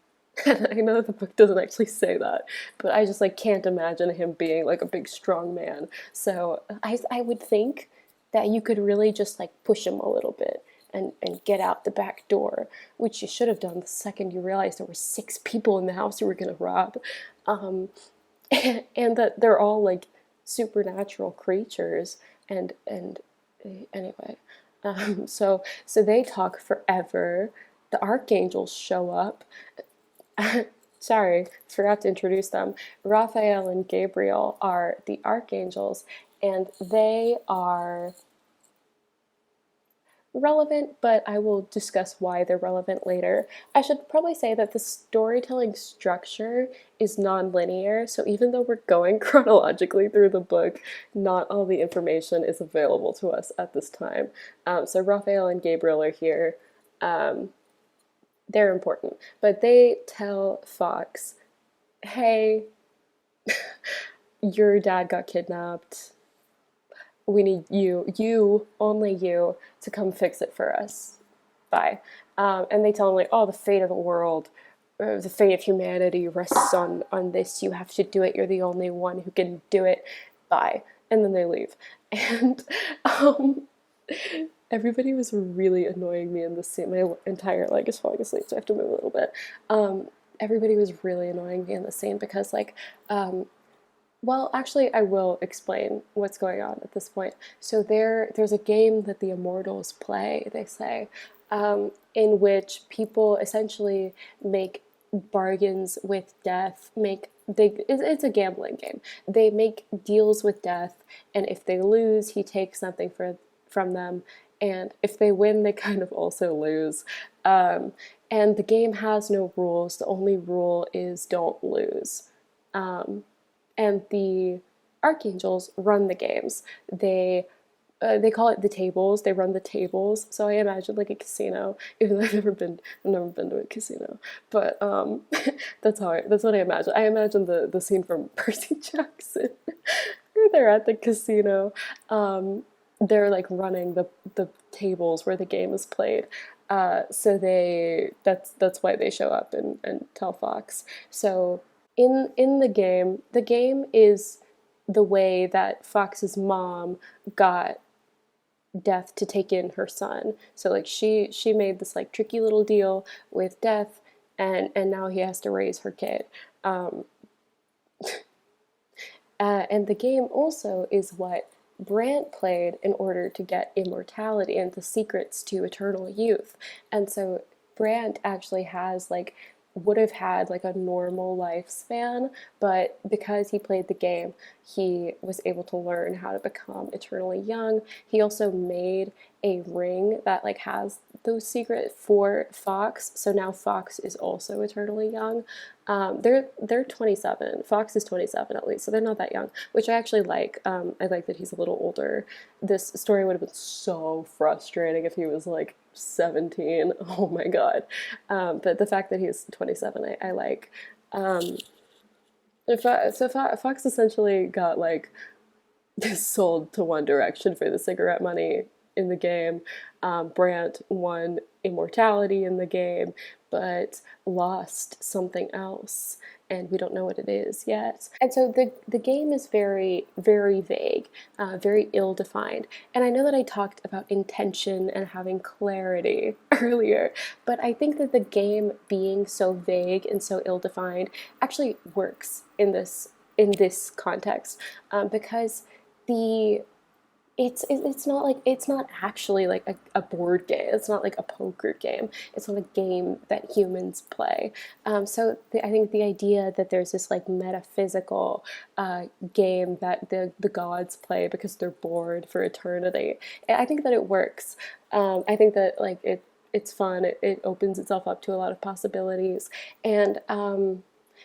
And I know the book doesn't actually say that, but I just like can't imagine him being like a big strong man. So I would think that you could really just like push him a little bit and get out the back door, which you should have done the second you realized there were 6 people in the house you were gonna rob. And that they're all like supernatural creatures, and anyway, so they talk forever. The archangels show up. Sorry, forgot to introduce them. Raphael and Gabriel are the archangels, and they are relevant, but I will discuss why they're relevant later. I should probably say that the storytelling structure is non-linear, so even though we're going chronologically through the book, not all the information is available to us at this time. So Raphael and Gabriel are here. They're important, but they tell Fox, hey, your dad got kidnapped. We need you, only you, to come fix it for us. Bye. And they tell him like, oh, the fate of the world, the fate of humanity rests on this. You have to do it. You're the only one who can do it. Bye. And then they leave. And everybody was really annoying me in the scene. My entire leg is falling asleep, so I have to move a little bit. Everybody was really annoying me in the scene because like, well, actually, I will explain what's going on at this point. So there's a game that the immortals play, they say, in which people essentially make bargains with death. It's a gambling game. They make deals with death, and if they lose, he takes something from them, and if they win, they kind of also lose. And the game has no rules. The only rule is don't lose. And the archangels run the games. They call it the tables. They run the tables. So I imagine like a casino, even though I've never been to a casino. But that's what I imagine. I imagine the scene from Percy Jackson, where they're at the casino. They're like running the tables where the game is played. So that's why they show up and tell Fox. So in the game is the way that Fox's mom got Death to take in her son. So like she made this like tricky little deal with Death, and now he has to raise her kid. And the game also is what Brant played in order to get immortality and the secrets to eternal youth. And so Brant actually has like would have had like a normal lifespan, but because he played the game, he was able to learn how to become eternally young. He also made a ring that like has those secret for Fox, so now Fox is also eternally young. They're 27. Fox is 27 at least, so they're not that young, which I actually like. I like that he's a little older. This story would have been so frustrating if he was like 17. Oh my god. But the fact that he's 27, I like. Um, Fox essentially got like sold to One Direction for the cigarette money in the game. Brant won immortality in the game, but lost something else, and we don't know what it is yet. And so the game is very, very vague, very ill defined. And I know that I talked about intention and having clarity earlier, but I think that the game being so vague and so ill defined actually works in this context, because the it's not like it's not actually like a board game. It's not like a poker game. It's not a game that humans play. I think the idea that there's this like metaphysical game that the gods play because they're bored for eternity, I think that it works. I think that like it's fun. It opens itself up to a lot of possibilities, and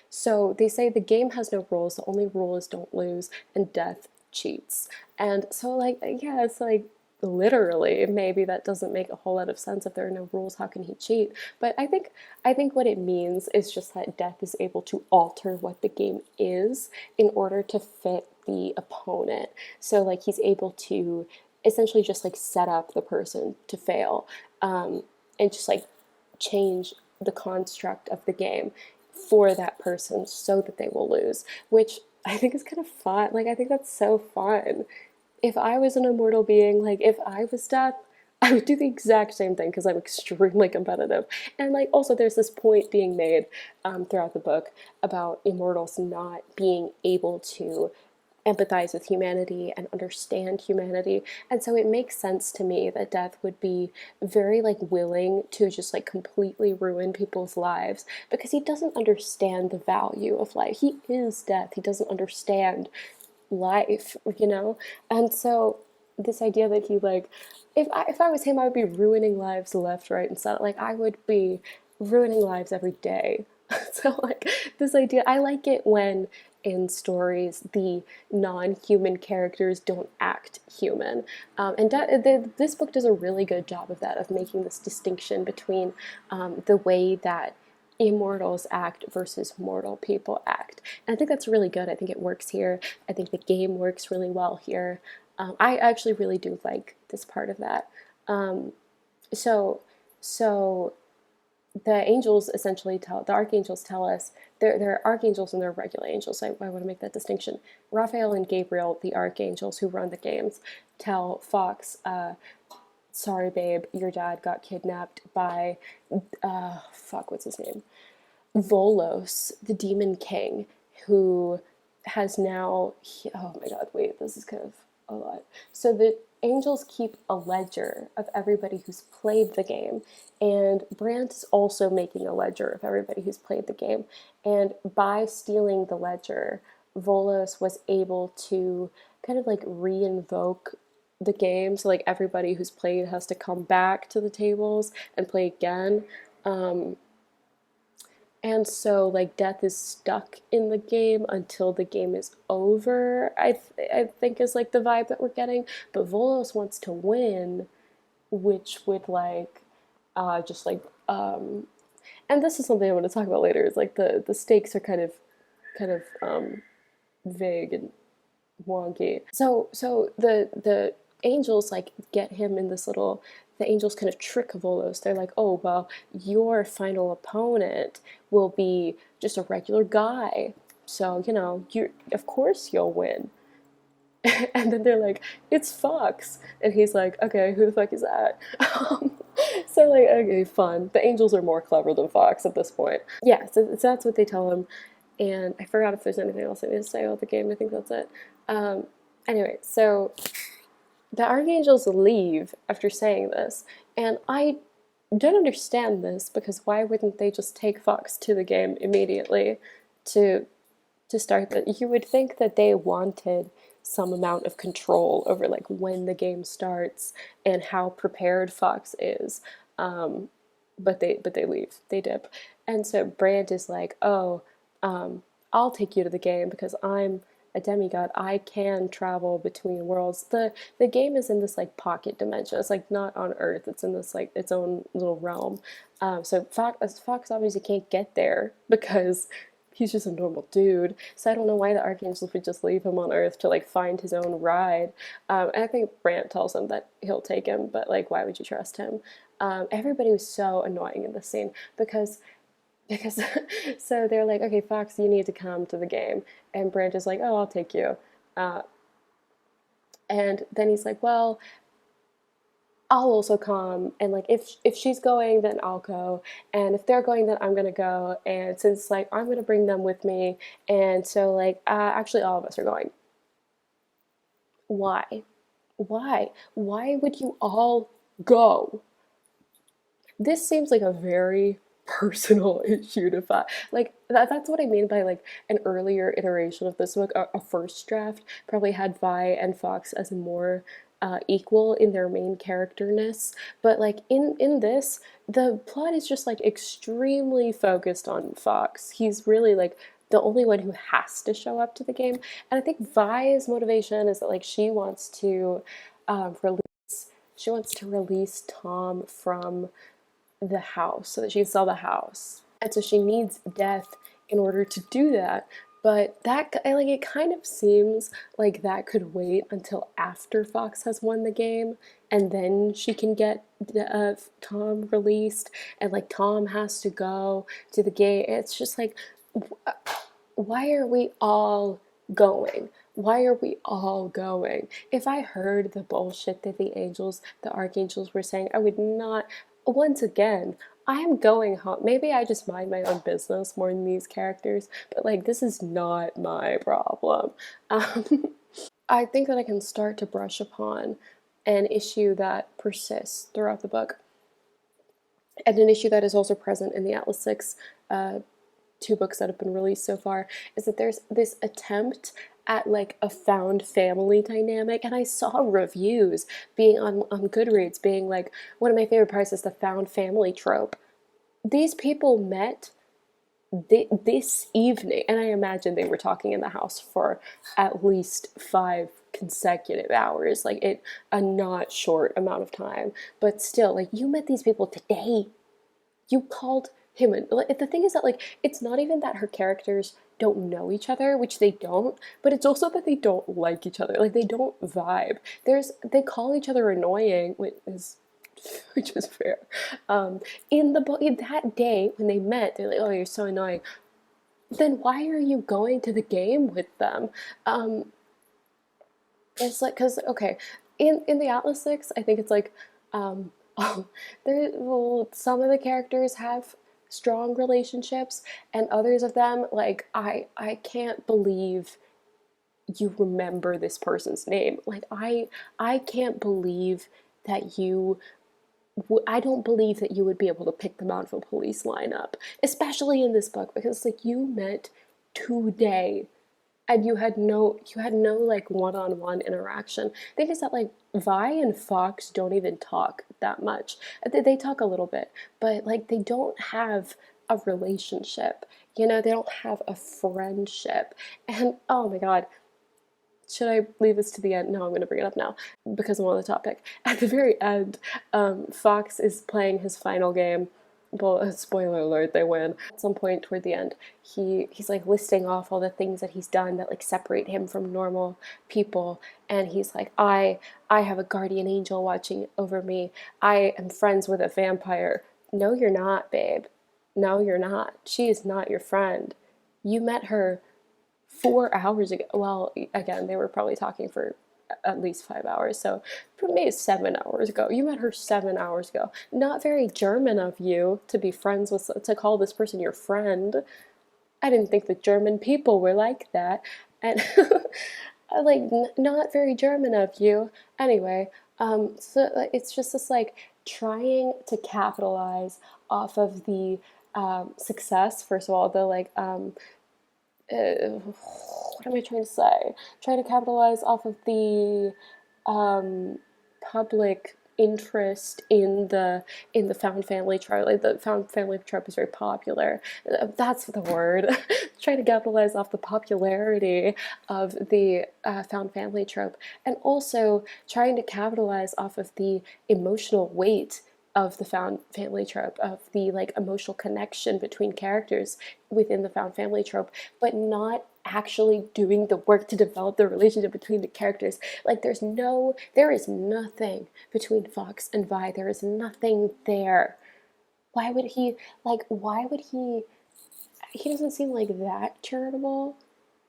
so they say the game has no rules. The only rule is don't lose, and death cheats. And so, like, yeah, it's like literally maybe that doesn't make a whole lot of sense. If there are no rules, how can he cheat? But I think what it means is just that death is able to alter what the game is in order to fit the opponent. So like he's able to essentially just like set up the person to fail, and just like change the construct of the game for that person so that they will lose, which I think is kind of fun. Like, I think that's so fun. If I was an immortal being, like, if I was death, I would do the exact same thing because I'm extremely competitive. And, like, also there's this point being made throughout the book about immortals not being able to empathize with humanity and understand humanity. And so it makes sense to me that death would be very like willing to just like completely ruin people's lives because he doesn't understand the value of life. He is death. He doesn't understand life, you know? And so this idea that he like if I was him, I would be ruining lives left, right, and center. Like I would be ruining lives every day. So like this idea, I like it when in stories the non-human characters don't act human, and this book does a really good job of that, of making this distinction between the way that immortals act versus mortal people act. And I think that's really good. I think it works here. I think the game works really well here. I actually really do like this part of that. Um, so, so the angels essentially the archangels tell us, they're archangels and they're regular angels. So I want to make that distinction. Raphael and Gabriel, the archangels who run the games, tell Fox, sorry babe, your dad got kidnapped by, what's his name? Volos, the demon king, who has now, oh my god, wait, this is kind of a lot. So the angels keep a ledger of everybody who's played the game, and Brant is also making a ledger of everybody who's played the game. And by stealing the ledger, Volos was able to kind of like re-invoke the game. So like everybody who's played has to come back to the tables and play again. And so, like, death is stuck in the game until the game is over, I think is, like, the vibe that we're getting. But Volos wants to win, which would, like, just, like, and this is something I want to talk about later, is, like, the stakes are kind of vague and wonky. So the angels like get him in this little. The angels kind of trick Volos. They're like, oh well, your final opponent will be just a regular guy. So you know, you of course you'll win. And then they're like, it's Fox, and he's like, okay, who the fuck is that? So like, okay, fun. The angels are more clever than Fox at this point. Yeah, so that's what they tell him. And I forgot if there's anything else I need to say about the game. I think that's it. Anyway, so the archangels leave after saying this, and I don't understand this, because why wouldn't they just take Fox to the game immediately to start that? You would think that they wanted some amount of control over like when the game starts and how prepared Fox is. Um, but they leave, they dip, and so Brand is like, oh, I'll take you to the game because I'm a demigod. I can travel between worlds. The game is in this like pocket dimension. It's like not on Earth. It's in this like its own little realm. So Fox obviously can't get there because he's just a normal dude. So I don't know why the archangels would just leave him on Earth to like find his own ride. And I think Brant tells him that he'll take him, but like, why would you trust him? Everybody was so annoying in this scene because so they're like, okay, Fox, you need to come to the game, and Brant is like, oh, I'll take you, uh, and then he's like, well, I'll also come, and like if she's going, then I'll go, and if they're going, then I'm gonna go, and since like I'm gonna bring them with me, and so like actually all of us are going. Why? Why would you all go? This seems like a very personal issue to find. Like that's what I mean by like an earlier iteration of this book, a first draft probably had Vi and Fox as more equal in their main characterness, but like in this, the plot is just like extremely focused on Fox. He's really like the only one who has to show up to the game, and I think Vi's motivation is that like release she wants to release Tom from the house so that she can sell the house. And so she needs death in order to do that. But that, like, it kind of seems like that could wait until after Fox has won the game, and then she can get Tom released, and like Tom has to go to the game. It's just like, why are we all going? Why are we all going? If I heard the bullshit that the archangels were saying, I would not, once again, I am going home. Maybe I just mind my own business more than these characters, but like, this is not my problem. Um, I think that I can start to brush upon an issue that persists throughout the book, and an issue that is also present in the Atlas Six two books that have been released so far, is that there's this attempt at like a found family dynamic, and I saw reviews being on Goodreads being like, one of my favorite parts is the found family trope. These people met this evening, and I imagine they were talking in the house for at least 5 consecutive hours, like it a not short amount of time, but still, like, you met these people today. You called him in. Like, the thing is that like it's not even that her characters don't know each other, which they don't, but it's also that they don't like each other. Like, they don't vibe. They call each other annoying, which is fair. In the book, in that day when they met, they're like, "Oh, you're so annoying." Then why are you going to the game with them? Um, it's like, because okay, in the Atlas Six, I think it's like, oh, some of the characters have strong relationships, and others of them, like, I can't believe you remember this person's name. Like, I can't believe that I don't believe that you would be able to pick them out of a police lineup, especially in this book, because like you met today and you had no like one-on-one interaction. I think it's that like Vi and Fox don't even talk that much. They talk a little bit, but like they don't have a relationship. They don't have a friendship. And oh my god, should I leave this to the end? No, I'm going to bring it up now because I'm on the topic. At the very end, Fox is playing his final game. Well, spoiler alert, they win. At some point toward the end, he's like listing off all the things that he's done that like separate him from normal people, and he's like, I have a guardian angel watching over me. I am friends with a vampire. No, you're not, babe. No, you're not. She is not your friend. You met her 4 hours ago. Well, again, they were probably talking for at least 5 hours, so maybe 7 hours ago. You met her 7 hours ago. Not very German of you to be friends with, to call this person your friend. I didn't think the German people were like that, and like not very German of you. Anyway, so it's just this like trying to capitalize off of the success, first of all, the like what am I trying to say? Trying to capitalize off of the um, public interest in the found family trope. Like the found family trope is very popular. That's the word. Trying to capitalize off the popularity of the found family trope, and also trying to capitalize off of the emotional weight of the found family trope, of the like emotional connection between characters within the found family trope, but not actually doing the work to develop the relationship between the characters. Like there is nothing between Fox and Vi. There is nothing there. Why would he, he doesn't seem like that charitable.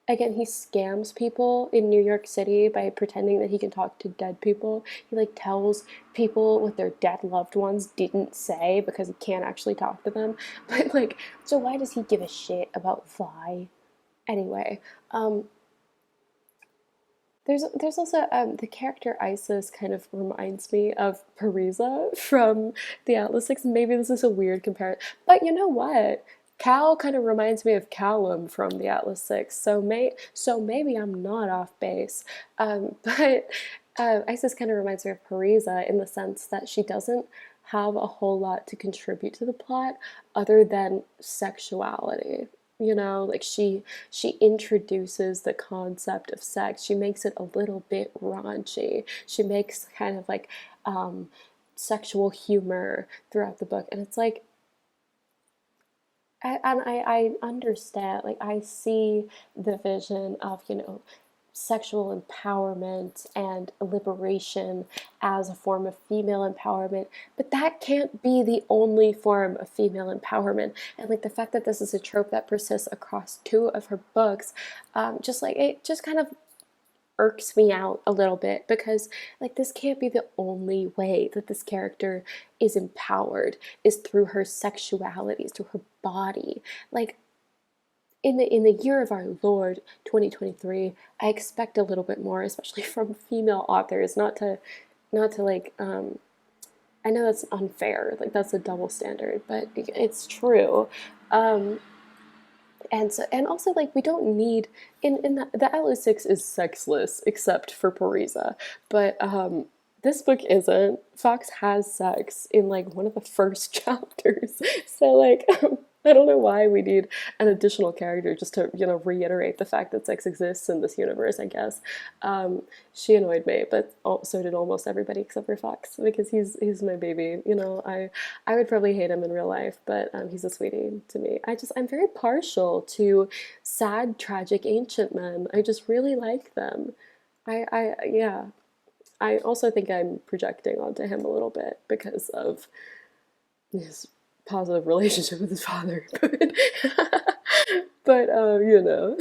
Again, he scams people in New York City by pretending that he can talk to dead people. He like tells people what their dead loved ones didn't say because he can't actually talk to them. But like, so why does he give a shit about Vi? Anyway, um, there's also the character Isis kind of reminds me of Parisa from the Atlas Six. Maybe this is a weird comparison, but you know what? Cal kind of reminds me of Callum from the Atlas Six, so maybe I'm not off base. But Isis kind of reminds me of Parisa in the sense that she doesn't have a whole lot to contribute to the plot other than sexuality. You know, like she introduces the concept of sex. She makes it a little bit raunchy. She makes kind of like sexual humor throughout the book, and it's like, I understand. Like I see the vision of, you know, sexual empowerment and liberation as a form of female empowerment, but that can't be the only form of female empowerment. And like the fact that this is a trope that persists across two of her books, just like it just kind of irks me out a little bit, because like this can't be the only way that this character is empowered, is through her sexuality, is through her body. Like in the year of our Lord 2023, I expect a little bit more, especially from female authors. Not to like I know that's unfair, like that's a double standard, but it's true. Um, and also like we don't need in the Atlas Six is sexless except for Parisa, but this book isn't. Fox has sex in like one of the first chapters, so like I don't know why we need an additional character just to, you know, reiterate the fact that sex exists in this universe. I guess she annoyed me, but so did almost everybody except for Fox, because he's my baby. You know, I would probably hate him in real life, but he's a sweetie to me. I'm very partial to sad, tragic ancient men. I just really like them. Yeah. I also think I'm projecting onto him a little bit because of his positive relationship with his father. But you know.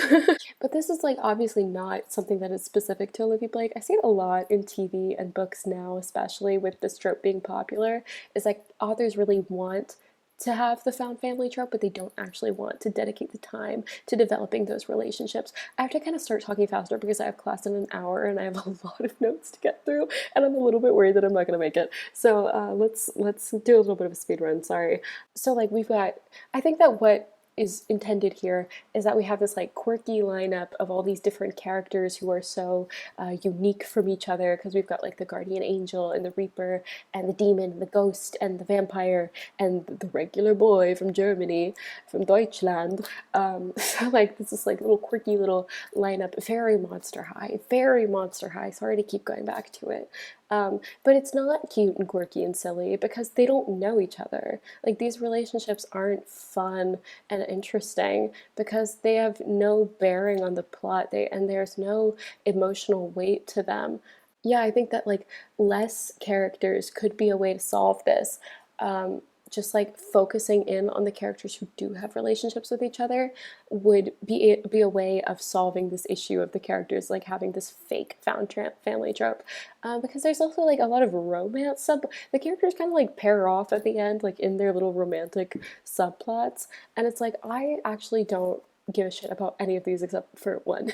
But this is like obviously not something that is specific to Olivia Blake. I see it a lot in TV and books now, especially with this trope being popular. Is like authors really want to have the found family trope, but they don't actually want to dedicate the time to developing those relationships. I have to kind of start talking faster because I have class in an hour and I have a lot of notes to get through, and I'm a little bit worried that I'm not going to make it. So let's do a little bit of a speed run. Sorry. So like we've got, I think that what is intended here is that we have this like quirky lineup of all these different characters who are so unique from each other, because we've got like the guardian angel and the reaper and the demon and the ghost and the vampire and the regular boy from Germany, from Deutschland. So like this is like little quirky little lineup, very Monster High, very Monster High. Sorry to keep going back to it. But it's not cute and quirky and silly because they don't know each other. Like these relationships aren't fun and interesting because they have no bearing on the plot. And there's no emotional weight to them. Yeah, I think that like less characters could be a way to solve this. Just like focusing in on the characters who do have relationships with each other would be a way of solving this issue of the characters like having this fake found family trope. Because there's also like a lot of romance the characters kind of like pair off at the end, like in their little romantic subplots, and it's like I actually don't give a shit about any of these except for one.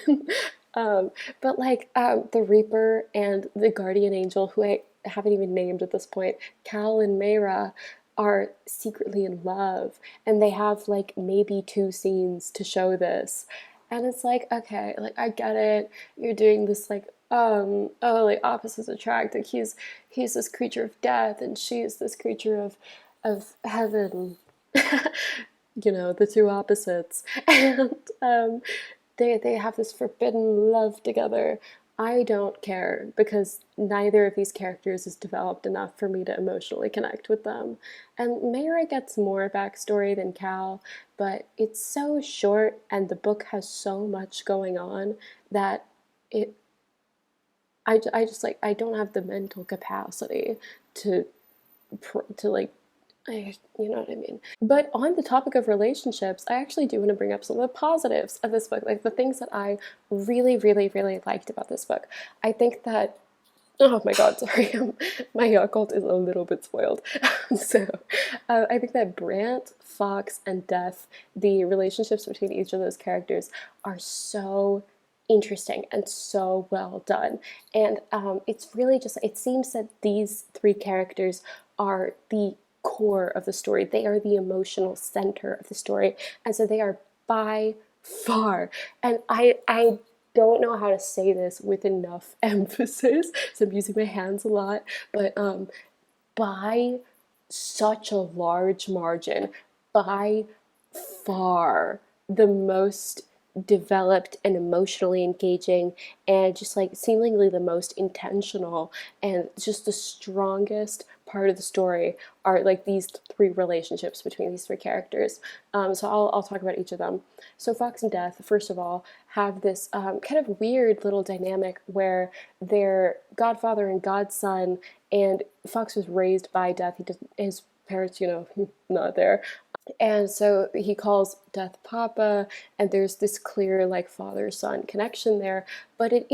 um, but like the Reaper and the Guardian Angel, who haven't even named at this point, Cal and Mayra are secretly in love, and they have like maybe 2 scenes to show this. And it's like, okay, like I get it. You're doing this like oh, like opposites attract. Like he's this creature of death and she's this creature of heaven. The two opposites. And they have this forbidden love together. I don't care because neither of these characters is developed enough for me to emotionally connect with them. And Mayra gets more backstory than Cal, but it's so short and the book has so much going on that it I just like I don't have the mental capacity to to like you know what I mean. But on the topic of relationships, I actually do want to bring up some of the positives of this book, like the things that I really, really, really liked about this book. I think that, oh my God, sorry, my Yakult is a little bit spoiled. So I think that Brant, Fox, and Death, the relationships between each of those characters are so interesting and so well done. And it's really just, it seems that these 3 characters are the core of the story. They are the emotional center of the story. And so they are by far, and I don't know how to say this with enough emphasis, so I'm using my hands a lot, but by such a large margin, by far the most developed and emotionally engaging and just like seemingly the most intentional and just the strongest part of the story are like these 3 relationships between these 3 characters. So I'll talk about each of them. So Fox and Death, first of all, have this kind of weird little dynamic where they're godfather and godson, and Fox was raised by Death. His parents, not there. And so he calls Death Papa, and there's this clear like father-son connection there. But there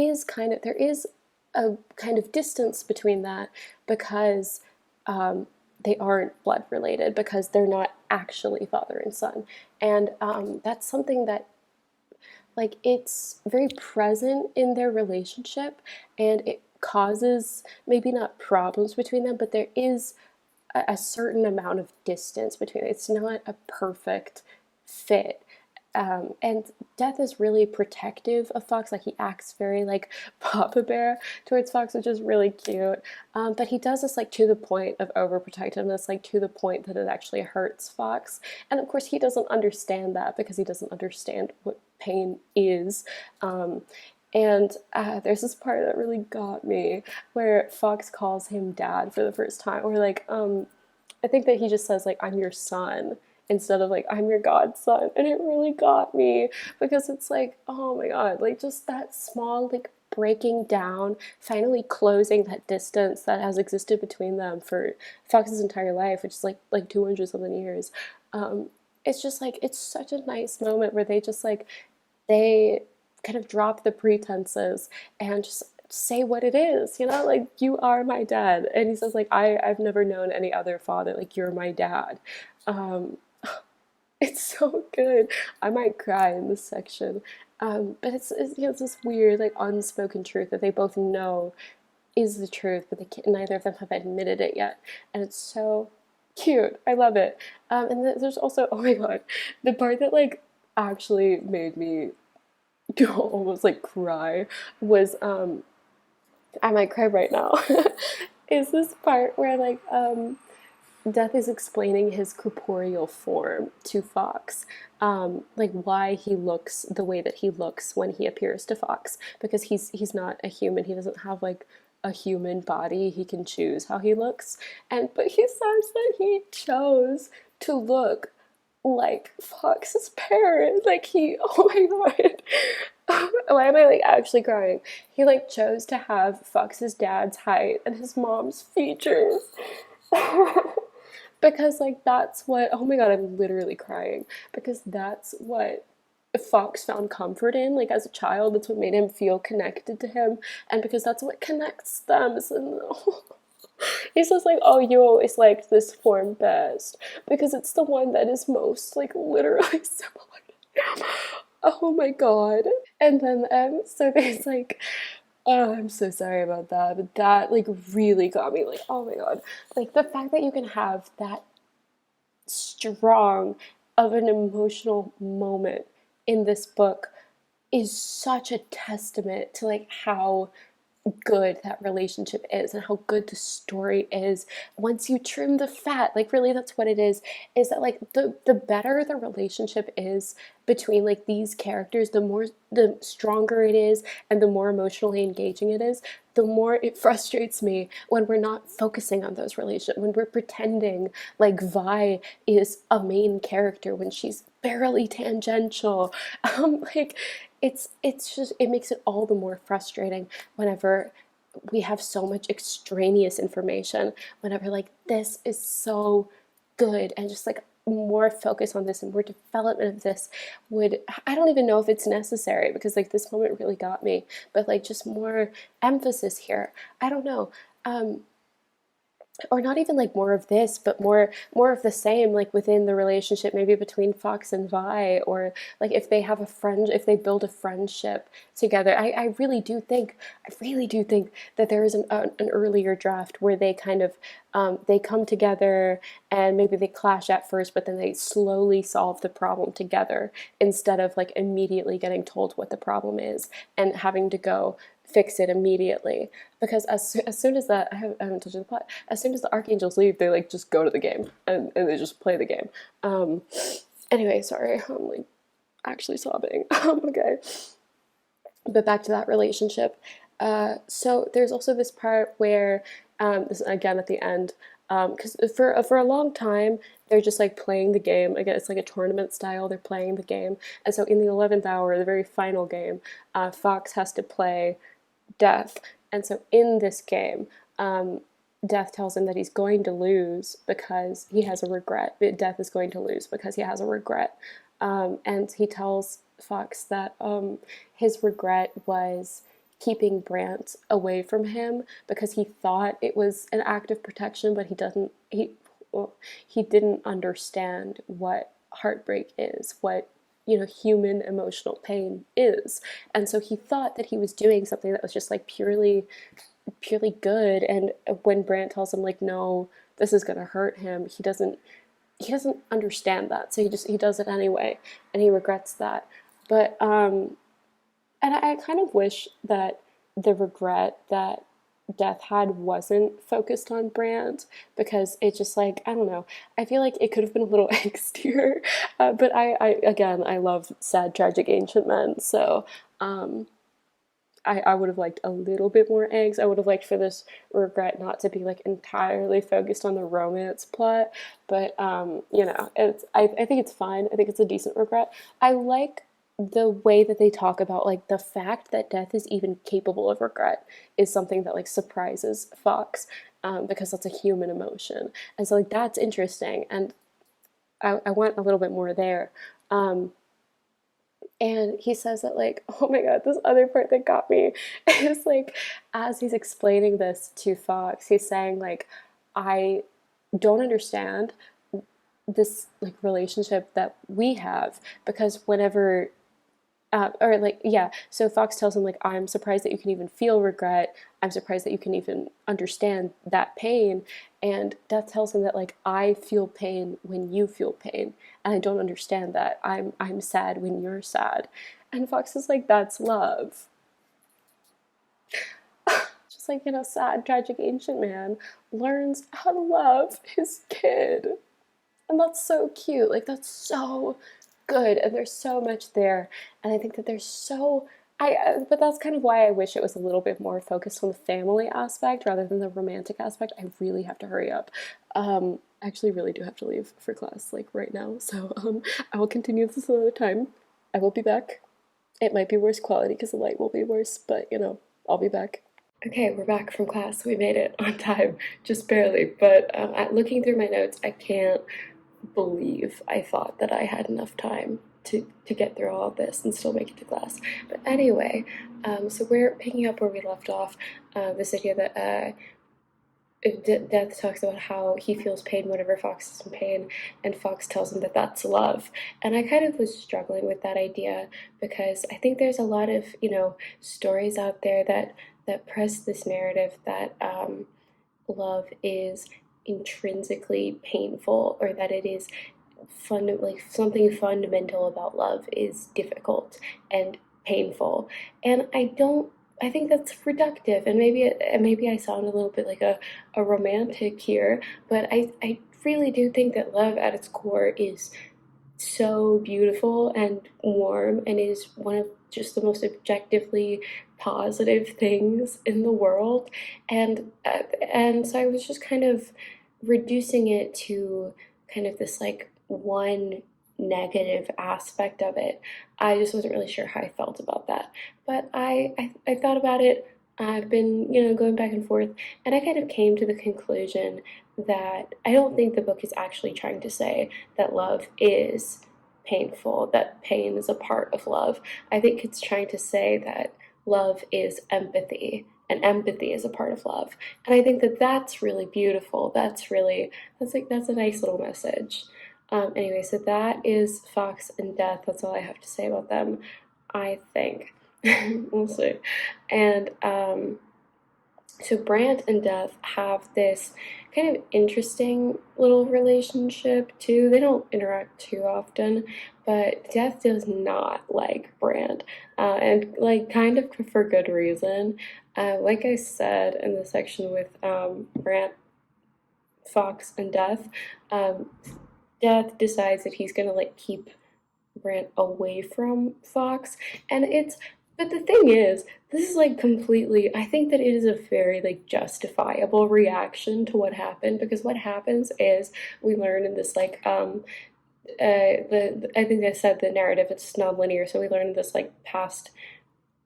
is a kind of distance between that because they aren't blood related, because they're not actually father and son. And that's something that like it's very present in their relationship, and it causes maybe not problems between them, but there is a certain amount of distance between it. It's not a perfect fit. And Death is really protective of Fox. Like he acts very like Papa Bear towards Fox, which is really cute. But he does this like to the point of overprotectiveness, like to the point that it actually hurts Fox. And of course, he doesn't understand that because he doesn't understand what pain is. And there's this part that really got me where Fox calls him dad for the first time. Or like, I think that he just says like, "I'm your son," instead of like, "I'm your godson," and it really got me because it's like, oh my God, like just that small like breaking down, finally closing that distance that has existed between them for Fox's entire life, which is like 200 something years. It's just like it's such a nice moment where they just like they kind of drop the pretenses and just say what it is, like you are my dad. And he says like I've never known any other father, like you're my dad. um it's so good. I might cry in this section. But it's this weird like unspoken truth that they both know is the truth, but neither of them have admitted it yet, and it's so cute. I love it. And there's also, oh my God, the part that like actually made me almost like cry was I might cry right now. Is this part where like Death is explaining his corporeal form to Fox, like why he looks the way that he looks when he appears to Fox, because he's not a human. He doesn't have like a human body. He can choose how he looks, but he says that he chose to look like Fox's parents. Like oh my God. Why am I like actually crying? He like chose to have Fox's dad's height and his mom's features. Because like that's what, oh my God, I'm literally crying because that's what Fox found comfort in, like as a child. That's what made him feel connected to him, and because that's what connects them. So, he says like, oh, you always liked this form best because it's the one that is most like literally similar to him. Oh my God. And then so there's like, Oh, I'm so sorry about that, but that like really got me like, oh my God. Like the fact that you can have that strong of an emotional moment in this book is such a testament to like how good that relationship is and how good the story is once you trim the fat. Like really that's what it is that like the better the relationship is between like these characters, the stronger it is and the more emotionally engaging it is, the more it frustrates me when we're not focusing on those relationships, when we're pretending like Vi is a main character when she's barely tangential. Like it's just it makes it all the more frustrating whenever we have so much extraneous information, whenever like this is so good and just like more focus on this and more development of this would, I don't even know if it's necessary because like this moment really got me, but like just more emphasis here, I don't know. Or not even like more of this, but more of the same, like within the relationship, maybe between Fox and Vi, or like if they have a friend, if they build a friendship together. I really do think that there is an earlier draft where they kind of they come together and maybe they clash at first, but then they slowly solve the problem together instead of like immediately getting told what the problem is and having to go fix it immediately, because as soon as that I haven't touched the plot, as soon as the archangels leave they like just go to the game and they just play the game. um anyway, sorry, I'm like actually sobbing. Okay, but back to that relationship. So there's also this part where this again at the end, because for a long time they're just like playing the game again. It's like a tournament style. They're playing the game, and so in the 11th hour, the very final game, Fox has to play Death. And so in this game, Death tells him that he's going to lose because he has a regret. Death is going to lose because he has a regret. And he tells Fox that his regret was keeping Brant away from him because he thought it was an act of protection, but he didn't understand what heartbreak is, what human emotional pain is. And so he thought that he was doing something that was just like purely good. And when Brant tells him like, no, this is going to hurt him, he doesn't understand that, so he does it anyway, and he regrets that. But and I kind of wish that the regret that Death had wasn't focused on Brand, because it just like, I don't know, I feel like it could have been a little angstier. But I again, I love sad tragic ancient men, so um I would have liked a little bit more angst. I would have liked for this regret not to be like entirely focused on the romance plot, but I think it's fine. I think it's a decent regret. I like the way that they talk about like the fact that Death is even capable of regret is something that like surprises Fox, because that's a human emotion, and so like that's interesting, and I want a little bit more there. Um, and he says that like, oh my God, this other part that got me is like, as he's explaining this to Fox, he's saying like, I don't understand this like relationship that we have, because whenever or like, yeah, so Fox tells him like, I'm surprised that you can even feel regret, I'm surprised that you can even understand that pain. And Death tells him that like, I feel pain when you feel pain, and I don't understand that. I'm sad when you're sad. And Fox is like, that's love. Just like, sad tragic ancient man learns how to love his kid. And that's so cute. Like that's so good, and there's so much there. And I think that there's so but that's kind of why I wish it was a little bit more focused on the family aspect rather than the romantic aspect. I really have to hurry up. I actually really do have to leave for class like right now. So I will continue this another time. I will be back. It might be worse quality because the light will be worse, but I'll be back. Okay, we're back from class. We made it on time, just barely. But looking through my notes, I can't believe I thought that I had enough time to get through all of this and still make it to class. But anyway, so we're picking up where we left off. This idea that Death talks about how he feels pain whenever Fox is in pain, and Fox tells him that that's love. And I kind of was struggling with that idea because I think there's a lot of stories out there that that press this narrative that love is intrinsically painful, or that it is like something fundamental about love is difficult and painful. And I think that's reductive, and maybe I sound a little bit like a romantic here, but I really do think that love at its core is so beautiful and warm, and is one of just the most objectively positive things in the world. And so I was just kind of reducing it to kind of this like one negative aspect of it. I just wasn't really sure how I felt about that, but I thought about it. I've been, going back and forth, and I kind of came to the conclusion that I don't think the book is actually trying to say that love is painful, that pain is a part of love. I think it's trying to say that love is empathy, and empathy is a part of love. And I think that that's really beautiful. That's a nice little message. Anyway, so that is Fox and Death. That's all I have to say about them, I think. We'll see. And so Brant and Death have this kind of interesting little relationship too. They don't interact too often, but Death does not like Brant, and like kind of for good reason. Like I said in the section with Brant, Fox, and Death, um, Death decides that he's gonna like keep Brant away from Fox, and but the thing is, this is like completely, I think that it is a very like justifiable reaction to what happened, because what happens is we learn in this like I think I said the narrative, it's non-linear, so we learn in this like past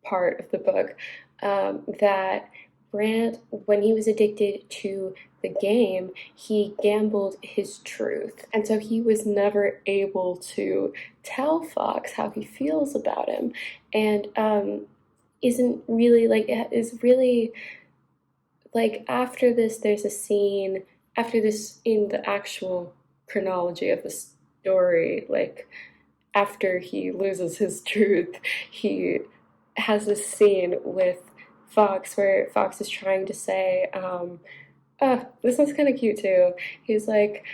part of the book, that Brant, when he was addicted to the game, he gambled his truth. And so he was never able to tell Fox how he feels about him. And isn't really like, is really like, after this, there's a scene, after this, in the actual chronology of the story, like, after he loses his truth, he has this scene with Fox where Fox is trying to say, this one's kind of cute too. He's like,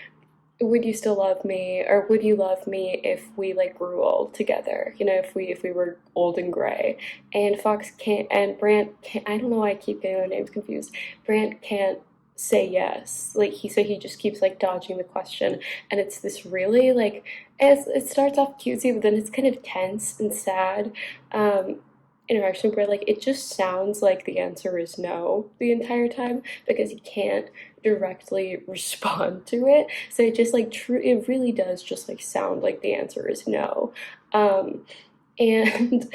would you still love me, or would you love me if we like grew old together, if we were old and gray? And Fox can't, and Brant can't, I don't know why I keep getting their names confused. Brant can't say yes, like he just keeps like dodging the question, and it's this really like, it starts off cutesy, but then it's kind of tense and sad, um interaction where like it just sounds like the answer is no the entire time, because he can't directly respond to it. So it just like it really does just like sound like the answer is no. And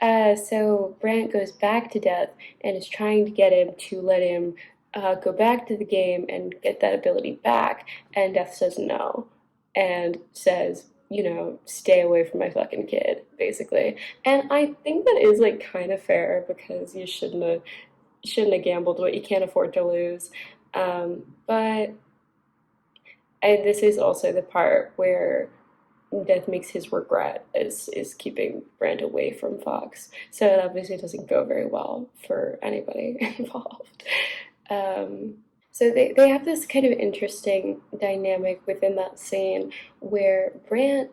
so Brant goes back to Death and is trying to get him to let him go back to the game and get that ability back, and Death says no, and says, stay away from my fucking kid, basically. And I think that is like kind of fair, because you shouldn't have gambled what you can't afford to lose. But this is also the part where Death makes his regret is keeping Brand away from Fox. So it obviously doesn't go very well for anybody involved. Um, so they have this kind of interesting dynamic within that scene where Brant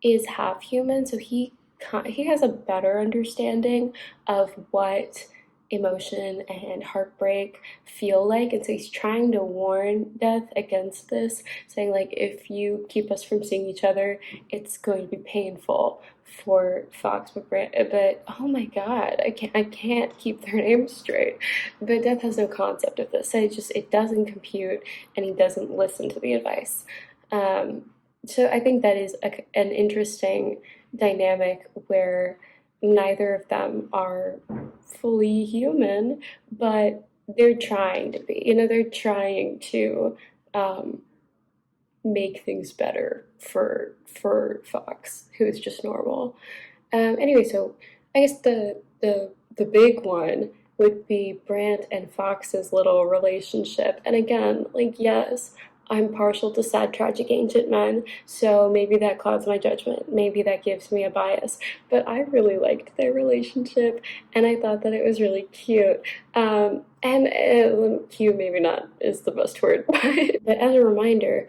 is half human, so he has a better understanding of what emotion and heartbreak feel like, and so he's trying to warn Death against this, saying like, if you keep us from seeing each other, it's going to be painful for Fox. But oh my god, I can't keep their names straight. But Death has no concept of this, so it doesn't compute, and he doesn't listen to the advice. So I think that is an interesting dynamic where neither of them are fully human, but they're trying to be. They're trying to um, make things better for Fox, who is just normal. Anyway, so I guess the big one would be Brant and Fox's little relationship. And again, like, yes, I'm partial to sad, tragic, ancient men, so maybe that clouds my judgment. Maybe that gives me a bias. But I really liked their relationship, and I thought that it was really cute. And cute, maybe not is the best word, but as a reminder,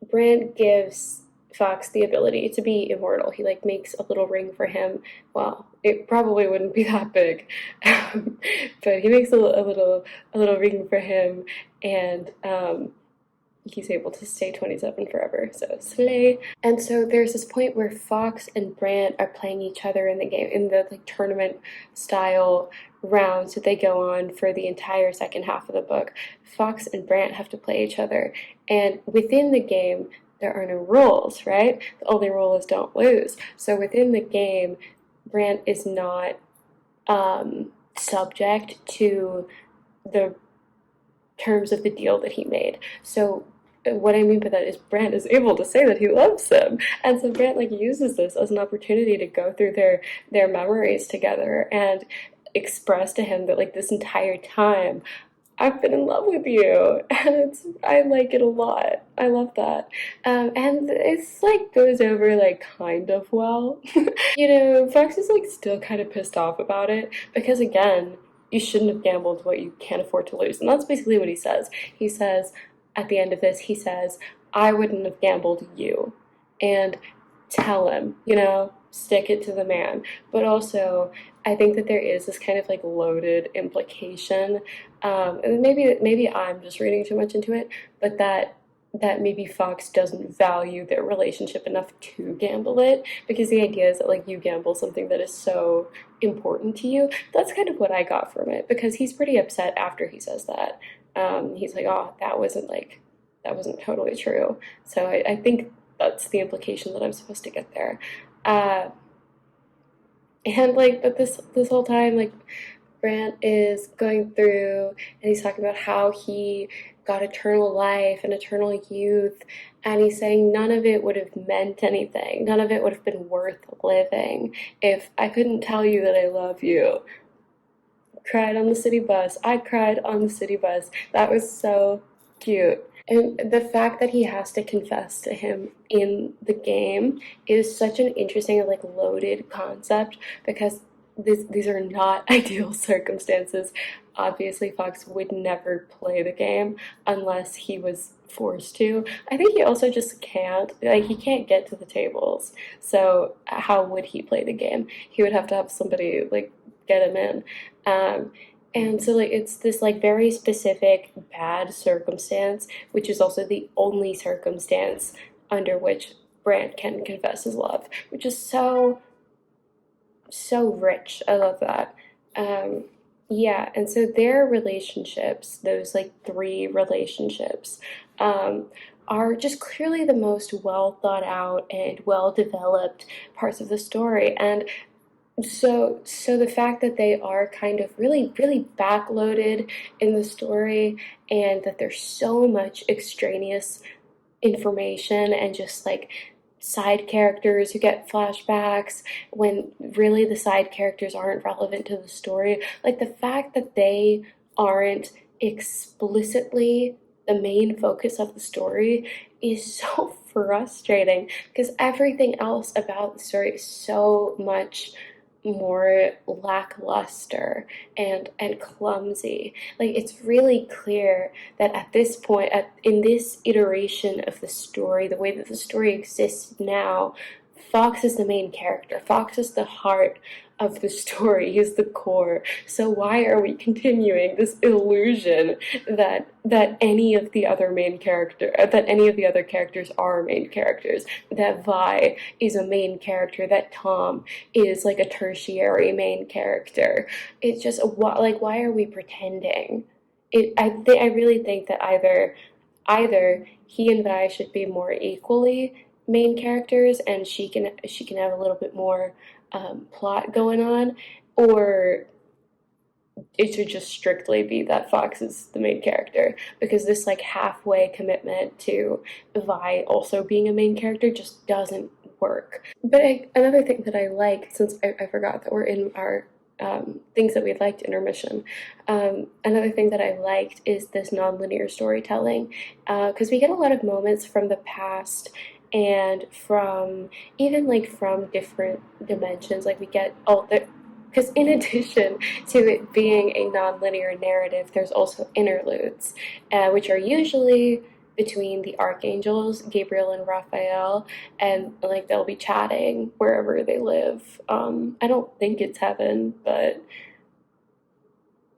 Brand gives Fox the ability to be immortal. He like makes a little ring for him. Well, it probably wouldn't be that big, but he makes a little ring for him, and he's able to stay 27 forever. So slay. And so there's this point where Fox and Brant are playing each other in the game in the like tournament style rounds that they go on for the entire second half of the book. Fox and Brant have to play each other, and within the game there are no rules, right? The only rule is don't lose. So within the game, Brant is not subject to the terms of the deal that he made. So what I mean by that is Brant is able to say that he loves him, and so Brant like uses this as an opportunity to go through their memories together and express to him that like this entire time I've been in love with you, and I like it a lot. I love that, and it's like goes over like kind of well. Fox is like still kind of pissed off about it because again, you shouldn't have gambled what you can't afford to lose, and that's basically what he says. He says at the end of this, he says, "I wouldn't have gambled you," and tell him, stick it to the man. But also, I think that there is this kind of like loaded implication, and maybe I'm just reading too much into it, but that maybe Fox doesn't value their relationship enough to gamble it because the idea is that like you gamble something that is so important to you. That's kind of what I got from it because he's pretty upset after he says that. He's like, oh, that wasn't totally true. So I think that's the implication that I'm supposed to get there. Uh, and like, but this whole time, like, Grant is going through and he's talking about how he got eternal life and eternal youth, and he's saying none of it would have meant anything. None of it would have been worth living if I couldn't tell you that I love you. Cried on the city bus. I cried on the city bus. That was so cute. And the fact that he has to confess to him in the game is such an interesting, like, loaded concept because these are not ideal circumstances. Obviously, Fox would never play the game unless he was forced to. I think he also just can't, like, he can't get to the tables. So, how would he play the game? He would have to have somebody, like, get him in. Um, and so like it's this like very specific bad circumstance, which is also the only circumstance under which Brant can confess his love, which is so rich. I love that. Um, yeah, and so their relationships, those like three relationships, um, are just clearly the most well thought out and well developed parts of the story. And so the fact that they are kind of really backloaded in the story and that there's so much extraneous information and just like side characters who get flashbacks when really the side characters aren't relevant to the story, like the fact that they aren't explicitly the main focus of the story is so frustrating because everything else about the story is so much more lackluster and clumsy. Like it's really clear that at this point, in this iteration of the story, the way that the story exists now, Fox is the main character. Fox is the heart of the story. He's the core. So why are we continuing this illusion that any of the other characters are main characters? That Vi is a main character. That Tom is like a tertiary main character. It's just like why are we pretending? I really think that either he and Vi should be more equally main characters, and she can have a little bit more plot going on, or it should just strictly be that Fox is the main character because this like halfway commitment to Vi also being a main character just doesn't work. But another thing that I like, since I forgot that we're in our things that we liked intermission. Another thing that I liked is this nonlinear storytelling, because we get a lot of moments from the past and from even like from different dimensions. Like we get all the because in addition to it being a nonlinear narrative, there's also interludes, which are usually between the archangels, Gabriel and Raphael, and like they'll be chatting wherever they live. I don't think it's heaven, but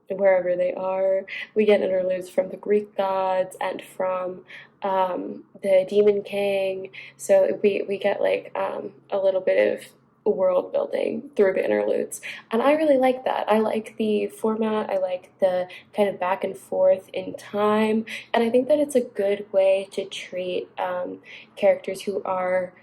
wherever they are, we get interludes from the Greek gods and from the Demon King. So we get like a little bit of world building through the interludes, and I really like that. I like the format. I like the kind of back and forth in time, and I think that it's a good way to treat characters who are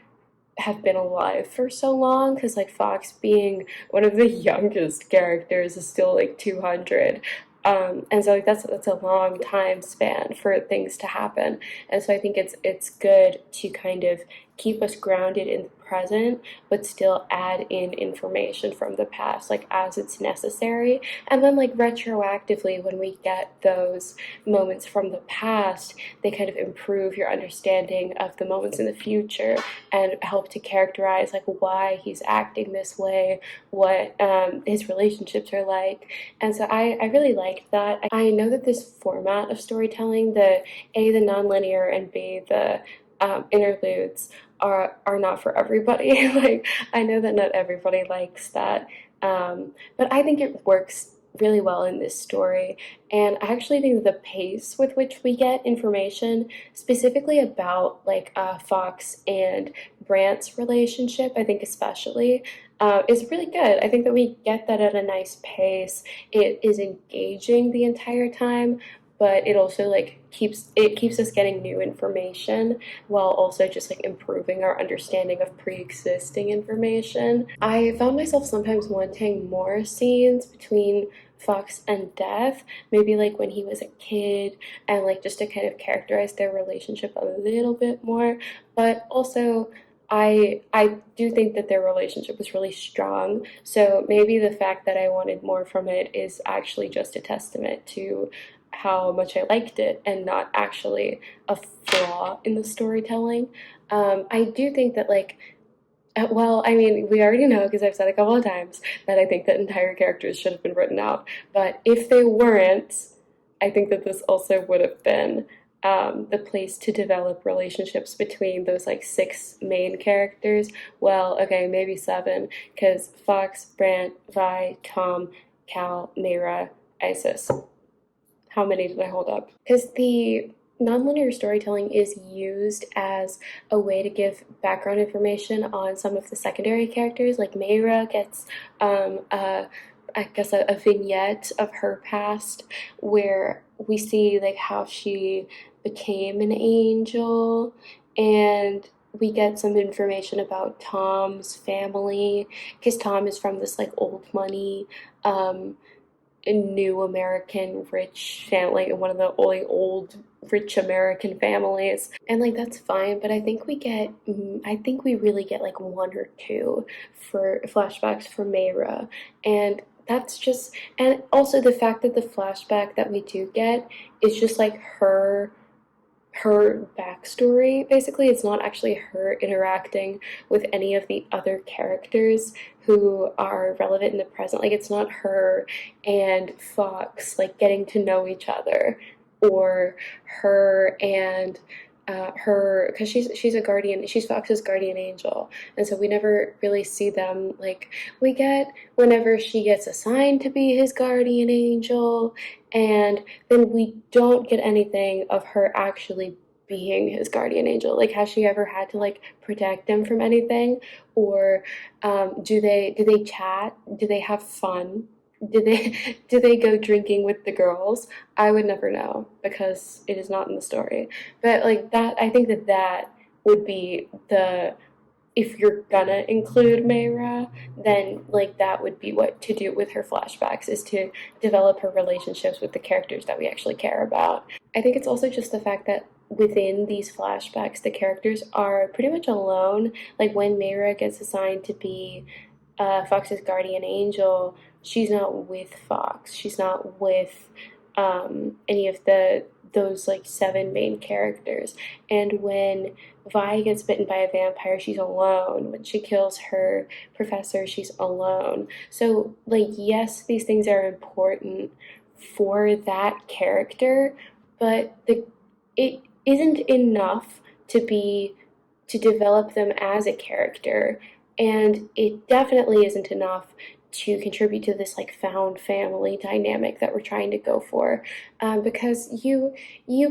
have been alive for so long, because like Fox being one of the youngest characters is still like 200, and so like that's a long time span for things to happen, and so I think it's good to kind of keep us grounded in the present but still add in information from the past like as it's necessary, and then like retroactively when we get those moments from the past, they kind of improve your understanding of the moments in the future and help to characterize like why he's acting this way, what his relationships are like. And so I really liked that. I know that this format of storytelling, the nonlinear and B, the interludes, are not for everybody. Like I know that not everybody likes that, but I think it works really well in this story. And I actually think that the pace with which we get information, specifically about like Fox and Brant's relationship, I think especially, is really good. I think that we get that at a nice pace. It is engaging the entire time, but it also like keeps us getting new information while also just like improving our understanding of pre-existing information. I found myself sometimes wanting more scenes between Fox and Death, maybe like when he was a kid, and like just to kind of characterize their relationship a little bit more. But also I do think that their relationship was really strong. So maybe the fact that I wanted more from it is actually just a testament to how much I liked it and not actually a flaw in the storytelling. I do think that like well, I mean, we already know because I've said a couple of times that I think that entire characters should have been written out. But if they weren't, I think that this also would have been the place to develop relationships between those like six main characters. Well, okay, maybe seven, because Fox, Brant, Vi, Tom, Cal, Mira, Isis. How many did I hold up? Because the nonlinear storytelling is used as a way to give background information on some of the secondary characters. Like Mayra gets I guess a vignette of her past where we see like how she became an angel, and we get some information about Tom's family because Tom is from this like old money new American rich family, one of the only old rich American families. And like that's fine, but I think we really get like one or two for flashbacks for Mayra. And that's just, and also the fact that the flashback that we do get is just like her backstory. Basically, it's not actually her interacting with any of the other characters who are relevant in the present. Like, it's not her and Fox like getting to know each other, or her and her, because she's a guardian, she's Fox's guardian angel, and so we never really see them. Like we get whenever she gets assigned to be his guardian angel, and then we don't get anything of her actually being his guardian angel. Like, has she ever had to like protect him from anything, or do they chat? Do they have fun? Do they go drinking with the girls? I would never know because it is not in the story. But like that, I think that would be the, if you're gonna include Mayra, then like that would be what to do with her flashbacks, is to develop her relationships with the characters that we actually care about. I think it's also just the fact that within these flashbacks, the characters are pretty much alone. Like when Mayra gets assigned to be Fox's guardian angel, she's not with Fox. She's not with any of those like seven main characters. And when Vi gets bitten by a vampire, she's alone. When she kills her professor, she's alone. So like yes, these things are important for that character, but it isn't enough to be to develop them as a character, and it definitely isn't enough to contribute to this like found family dynamic that we're trying to go for, because you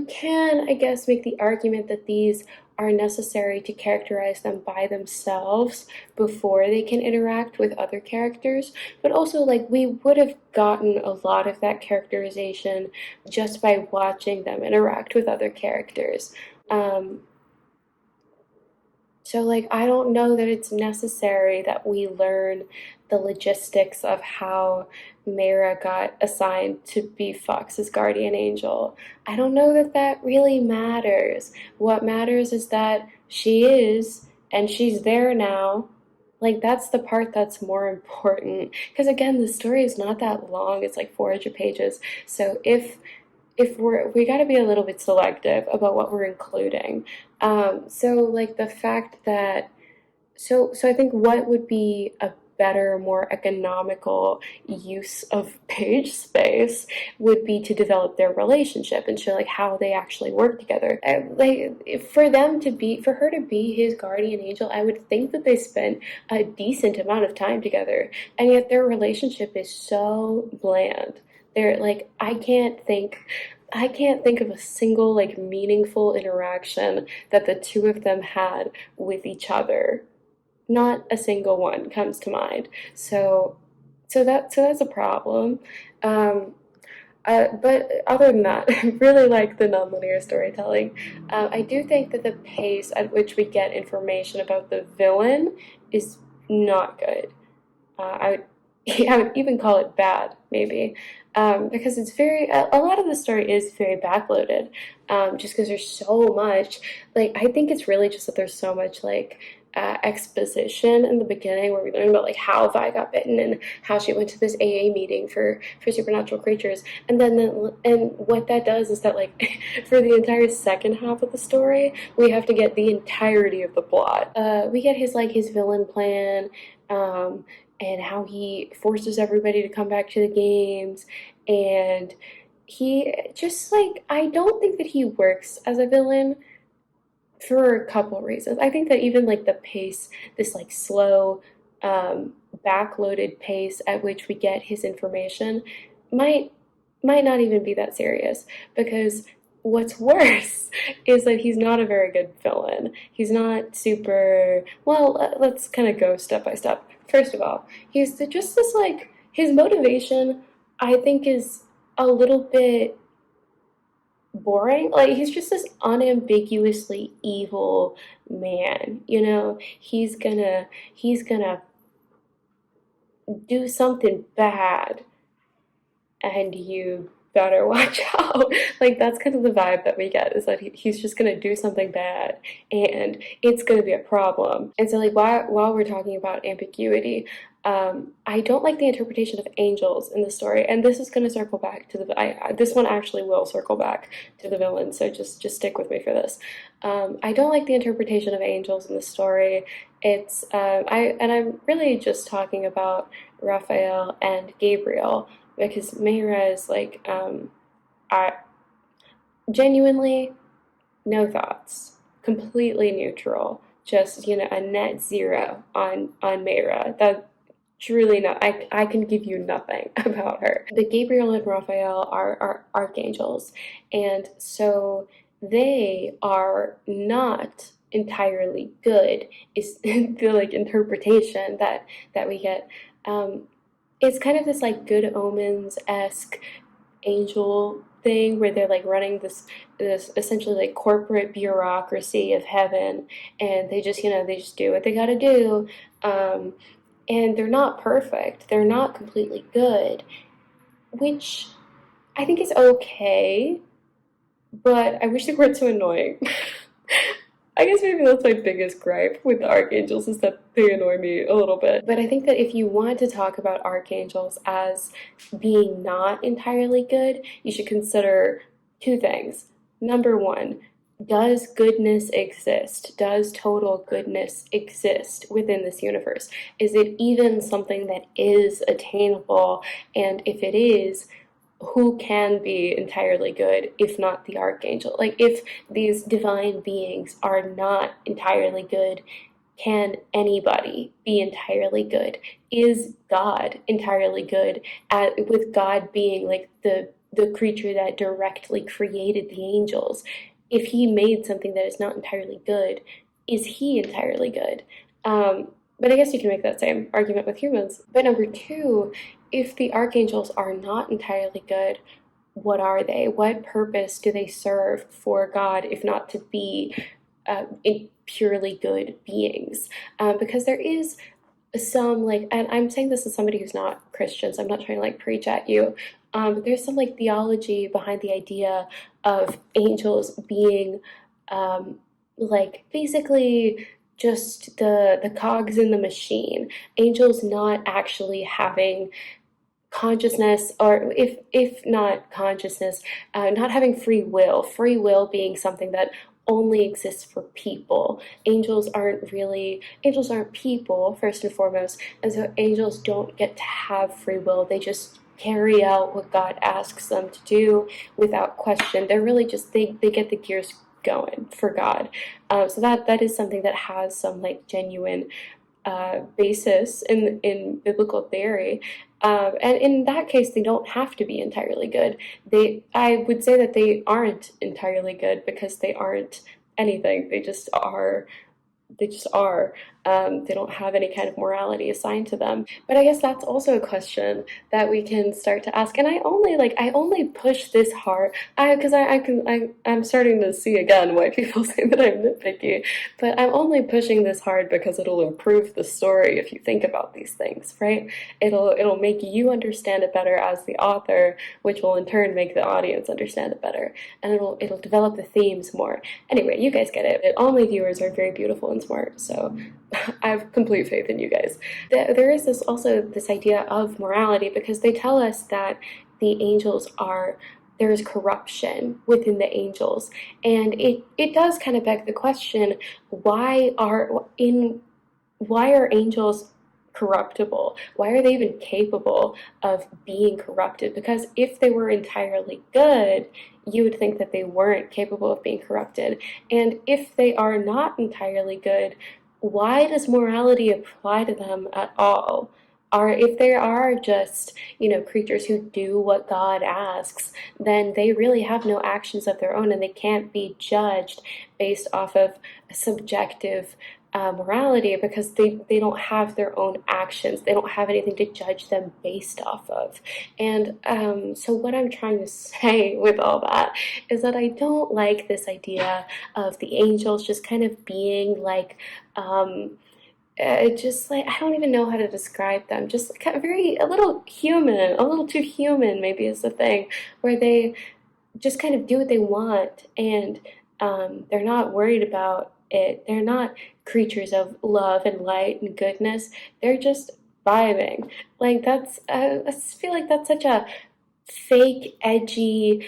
can, I guess, make the argument that these are necessary to characterize them by themselves before they can interact with other characters, but also like we would have gotten a lot of that characterization just by watching them interact with other characters. um, so, like, I don't know that it's necessary that we learn the logistics of how Mara got assigned to be Fox's guardian angel. I don't know that that really matters. What matters is that she is, and she's there now. Like, that's the part that's more important. Because, again, the story is not that long, it's like 400 pages. So, we got to be a little bit selective about what we're including. So like the fact that so I think what would be a better, more economical use of page space would be to develop their relationship and show like how they actually work together. Like for her to be his guardian angel, I would think that they spent a decent amount of time together, and yet their relationship is so bland. They're like I can't think of a single like meaningful interaction that the two of them had with each other. Not a single one comes to mind. So that's a problem. Um, but other than that, I really like the nonlinear storytelling. I do think that the pace at which we get information about the villain is not good. I would I would even call it bad, maybe, because it's a lot of the story is very backloaded, just because there's so much. Like I think it's really just that there's so much like exposition in the beginning where we learn about like how Vi got bitten and how she went to this AA meeting for supernatural creatures, and and what that does is that like for the entire second half of the story we have to get the entirety of the plot. We get his villain plan. Um, and how he forces everybody to come back to the games, and he just like I don't think that he works as a villain for a couple reasons. I think that even like the pace, this like slow, backloaded pace at which we get his information, might might not even be that serious, because what's worse is that he's not a very good villain. He's not super well. Let's kind of go step by step. First of all, just this like his motivation. I think is a little bit boring. Like he's just this unambiguously evil man, you know? He's gonna do something bad, and you better watch out. Like that's kind of the vibe that we get, is that he's just gonna do something bad and it's gonna be a problem. And so like while we're talking about ambiguity, I don't like the interpretation of angels in the story, and this is going to circle back to this one actually will circle back to the villain, so just stick with me for this. I don't like the interpretation of angels in the story. I'm really just talking about Raphael and Gabriel, because Mayra is like, I genuinely no thoughts, completely neutral, just a net zero on Mayra. That truly not. I can give you nothing about her. But Gabriel and Raphael are archangels, and so they are not entirely good. Is the like interpretation that we get. It's kind of this like good omens esque angel thing where they're like running this essentially like corporate bureaucracy of heaven, and they just do what they got to do. Um, and they're not perfect. They're not completely good, which I think is okay, but I wish they weren't so annoying. I guess maybe that's my biggest gripe with the archangels, is that they annoy me a little bit. But I think that if you want to talk about archangels as being not entirely good, you should consider two things. Number one, does goodness exist? Does total goodness exist within this universe? Is it even something that is attainable? And if it is, who can be entirely good if not the archangel? Like, if these divine beings are not entirely good, can anybody be entirely good? Is God entirely good? With God being like the creature that directly created the angels, if he made something that is not entirely good, is he entirely good? But I guess you can make that same argument with humans. But number two, if the archangels are not entirely good, what are they? What purpose do they serve for God if not to be purely good beings? Because there is some, like, and I'm saying this as somebody who's not Christian, so I'm not trying to like preach at you. But there's some like theology behind the idea of angels being like basically just the cogs in the machine. Angels not actually having consciousness, or if not consciousness, not having free will being something that only exists for people. Angels aren't people, first and foremost, and so angels don't get to have free will. They just carry out what God asks them to do without question. They're really just, they get the gears going for God. So that is something that has some like genuine basis in biblical theory. And in that case, they don't have to be entirely good. I would say that they aren't entirely good because they aren't anything. They just are. They just are. They don't have any kind of morality assigned to them. But I guess that's also a question that we can start to ask. And I only push this hard, because I'm starting to see again why people say that I'm nitpicky. But I'm only pushing this hard because it'll improve the story if you think about these things, right? It'll make you understand it better as the author, which will in turn make the audience understand it better, and it'll develop the themes more. Anyway, you guys get it. All my viewers are very beautiful and smart, so I have complete faith in you guys. There is this idea of morality, because they tell us that the angels there is corruption within the angels, and it does kind of beg the question: why are angels corruptible? Why are they even capable of being corrupted? Because if they were entirely good, you would think that they weren't capable of being corrupted. And if they are not entirely good, why does morality apply to them at all? If they are just, creatures who do what God asks, then they really have no actions of their own, and they can't be judged based off of subjective morality, because they don't have their own actions. They don't have anything to judge them based off of. And so what I'm trying to say with all that is that I don't like this idea of the angels just kind of being like, just like, I don't even know how to describe them. Just kind of a little human, a little too human, maybe is the thing, where they just kind of do what they want, and they're not worried about it. They're not creatures of love and light and goodness. They're just vibing. Like, I just feel like that's such a fake, edgy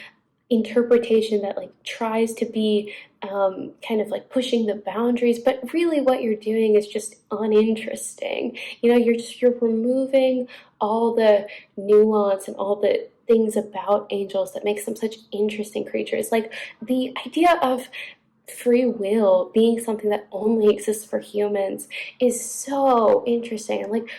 interpretation that like tries to be kind of like pushing the boundaries, but really what you're doing is just uninteresting. You're removing all the nuance and all the things about angels that makes them such interesting creatures. Like, the idea of free will being something that only exists for humans is so interesting. And like,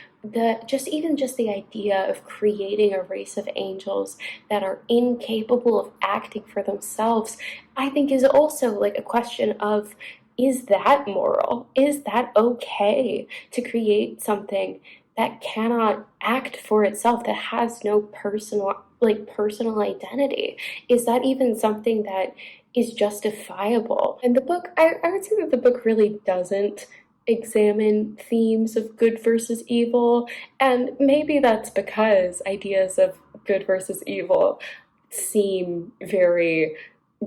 just the idea of creating a race of angels that are incapable of acting for themselves, I think is also like a question of, is that moral? Is that okay to create something that cannot act for itself, that has no personal identity? Is that even something that is justifiable? And the book, I would say that the book really doesn't examine themes of good versus evil, and maybe that's because ideas of good versus evil seem very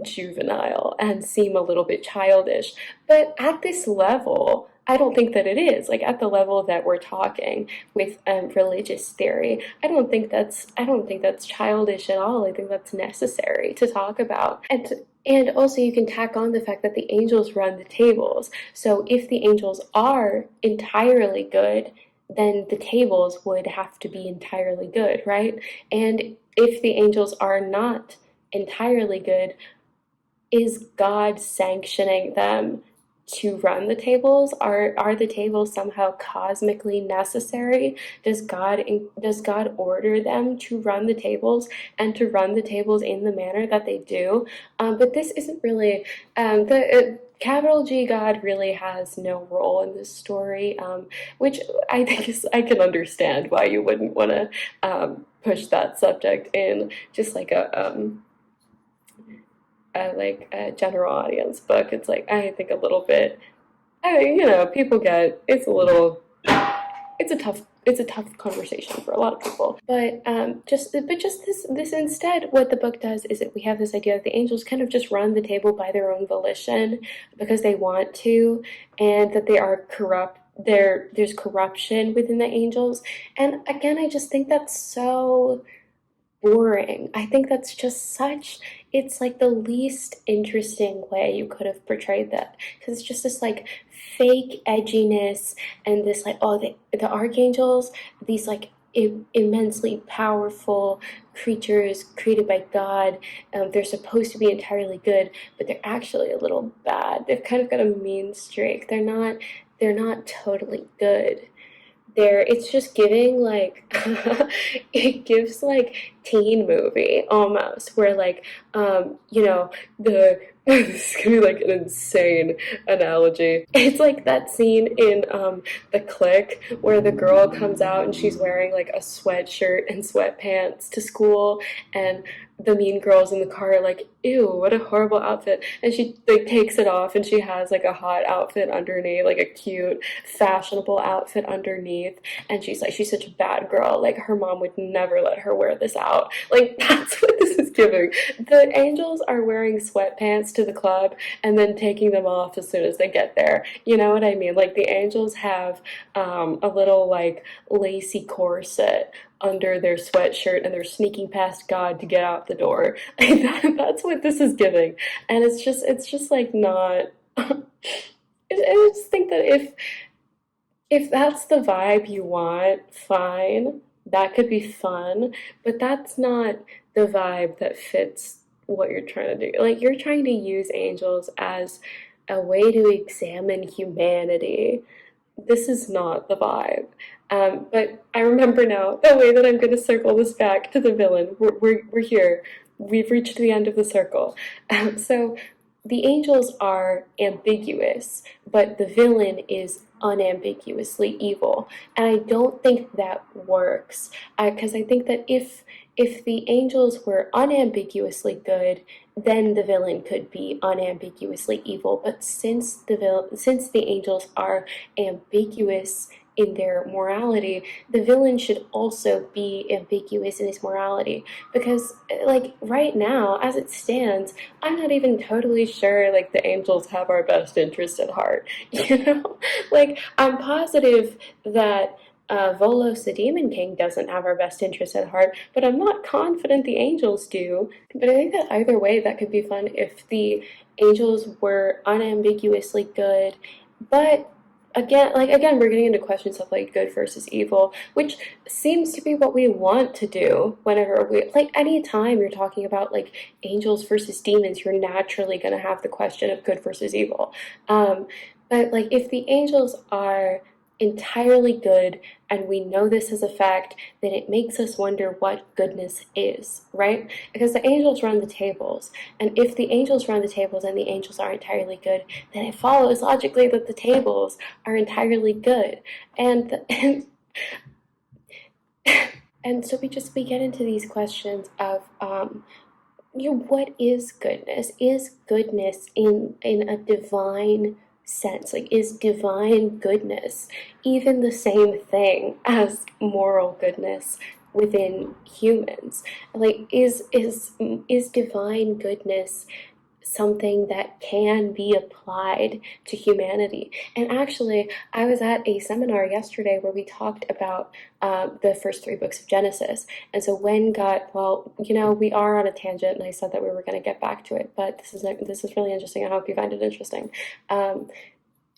juvenile and seem a little bit childish. But at this level, I don't think that it is. Like at the level that we're talking with religious theory, I don't think that's childish at all. I think that's necessary to talk about. And also you can tack on the fact that the angels run the tables. So if the angels are entirely good, then the tables would have to be entirely good, right? And if the angels are not entirely good, is God sanctioning them to run the tables? Are the tables somehow cosmically necessary? Does God order them to run the tables and to run the tables in the manner that they do? But this isn't really the. Capital G God really has no role in this story, which I think I can understand why you wouldn't want to push that subject in just like a general audience book. It's like I think a little bit, people get it's a tough conversation for a lot of people. But just this instead, what the book does is that we have this idea that the angels kind of just run the table by their own volition because they want to, and that they are corrupt. There's corruption within the angels, and again, I just think that's so boring. I think that's just it's like the least interesting way you could have portrayed that. Because it's just this like fake edginess and this like, oh, the archangels, these like immensely powerful creatures created by God. They're supposed to be entirely good, but they're actually a little bad. They've kind of got a mean streak. They're not totally good. It's just giving like it gives like teen movie almost, where like the this is gonna be like an insane analogy. It's like that scene in The Click where the girl comes out and she's wearing like a sweatshirt and sweatpants to school, and the mean girls in the car are like, ew, what a horrible outfit. And she like takes it off and she has like a hot outfit underneath, like a cute, fashionable outfit underneath. And she's like, she's such a bad girl. Like her mom would never let her wear this out. Like that's what this is giving. The angels are wearing sweatpants to the club and then taking them off as soon as they get there. You know what I mean? Like the angels have a little like lacy corset under their sweatshirt and they're sneaking past God to get out the door. That's what this is giving. And it's just like not I just think that if that's the vibe you want, fine. That could be fun, but that's not the vibe that fits what you're trying to do. Like you're trying to use angels as a way to examine humanity. This is not the vibe. But I remember now the way that I'm going to circle this back to the villain. We're here. We've reached the end of the circle. So the angels are ambiguous, but the villain is unambiguously evil. And I don't think that works, because I think that if the angels were unambiguously good, then the villain could be unambiguously evil. But since the angels are ambiguous in their morality, the villain should also be ambiguous in his morality. Because, like, right now, as it stands, I'm not even totally sure, like, the angels have our best interest at heart. Like, I'm positive that Volos the Demon King doesn't have our best interest at heart, but I'm not confident the angels do. But I think that either way, that could be fun if the angels were unambiguously good, but again, we're getting into questions of like good versus evil, which seems to be what we want to do whenever like any time you're talking about like angels versus demons, you're naturally going to have the question of good versus evil. But like if the angels are entirely good and we know this is a fact, then it makes us wonder what goodness is, right? Because the angels run the tables, and if the angels run the tables and the angels are entirely good, then it follows logically that the tables are entirely good. And and so we get into these questions of what is goodness? Is goodness in a divine sense? Like, is divine goodness even the same thing as moral goodness within humans? Like, is divine goodness something that can be applied to humanity. And actually, I was at a seminar yesterday where we talked about the first three books of Genesis. And so when God, well, we are on a tangent, and I said that we were going to get back to it, but this is really interesting. I hope you find it interesting.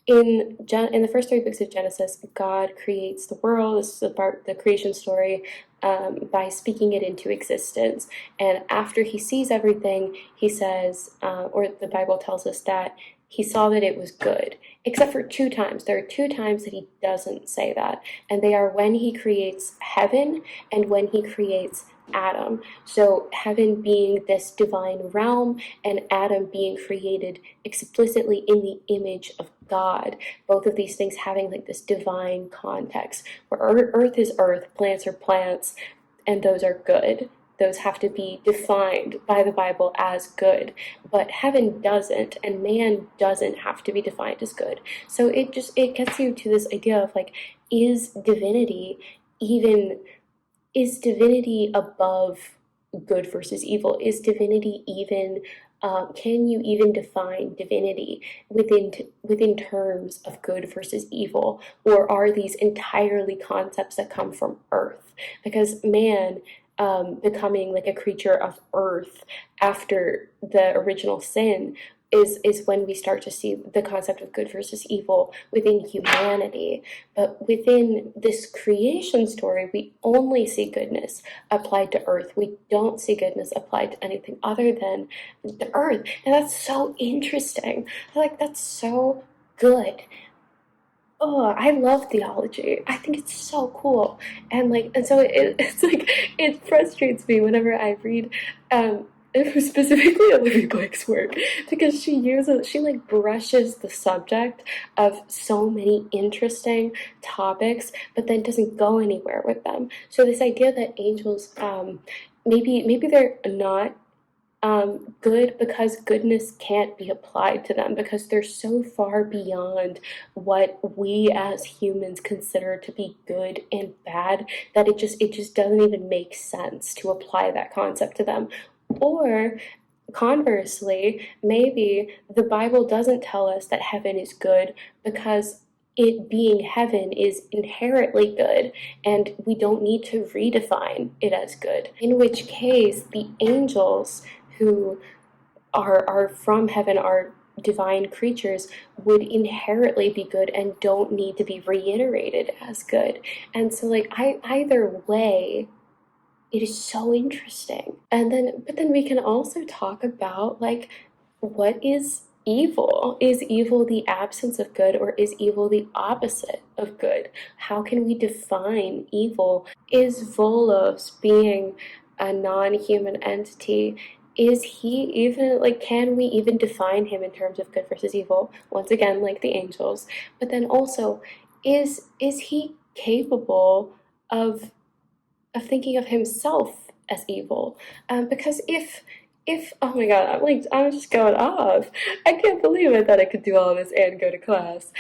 In the first three books of Genesis, God creates the world. This is the creation story, by speaking it into existence. And after he sees everything, he says, or the Bible tells us that he saw that it was good, except for two times. There are two times that he doesn't say that, and they are when he creates heaven and when he creates Adam. So heaven being this divine realm, and Adam being created explicitly in the image of God. Both of these things having like this divine context, where earth is earth, plants are plants, and those are good. Those have to be defined by the Bible as good. But heaven doesn't, and man doesn't have to be defined as good. So it gets you to this idea of like, is divinity above good versus evil? Is divinity even, can you even define divinity within terms of good versus evil? Or are these entirely concepts that come from earth? Because man, becoming like a creature of earth after the original sin, is when we start to see the concept of good versus evil within humanity. But within this creation story, we only see goodness applied to earth. We don't see goodness applied to anything other than the earth. And that's so interesting. Like, that's so good. Oh, I love theology. I think it's so cool. And so it's like, it frustrates me whenever I read, specifically Olivia Blake's work, because she like brushes the subject of so many interesting topics, but then doesn't go anywhere with them. So this idea that angels, maybe they're not good because goodness can't be applied to them, because they're so far beyond what we as humans consider to be good and bad, that it just doesn't even make sense to apply that concept to them. Or conversely, maybe the Bible doesn't tell us that heaven is good because it being heaven is inherently good, and we don't need to redefine it as good. In which case, the angels who are from heaven, are divine creatures, would inherently be good and don't need to be reiterated as good. And so, like, either way, it is so interesting. But then we can also talk about, like, what is evil? Is evil the absence of good, or is evil the opposite of good? How can we define evil? Is Volos, being a non-human entity, is he even, like, can we even define him in terms of good versus evil? Once again, like the angels. But then also, is he capable of thinking of himself as evil? Because if oh my god, I'm just going off. I can't believe I thought I could do all this and go to class.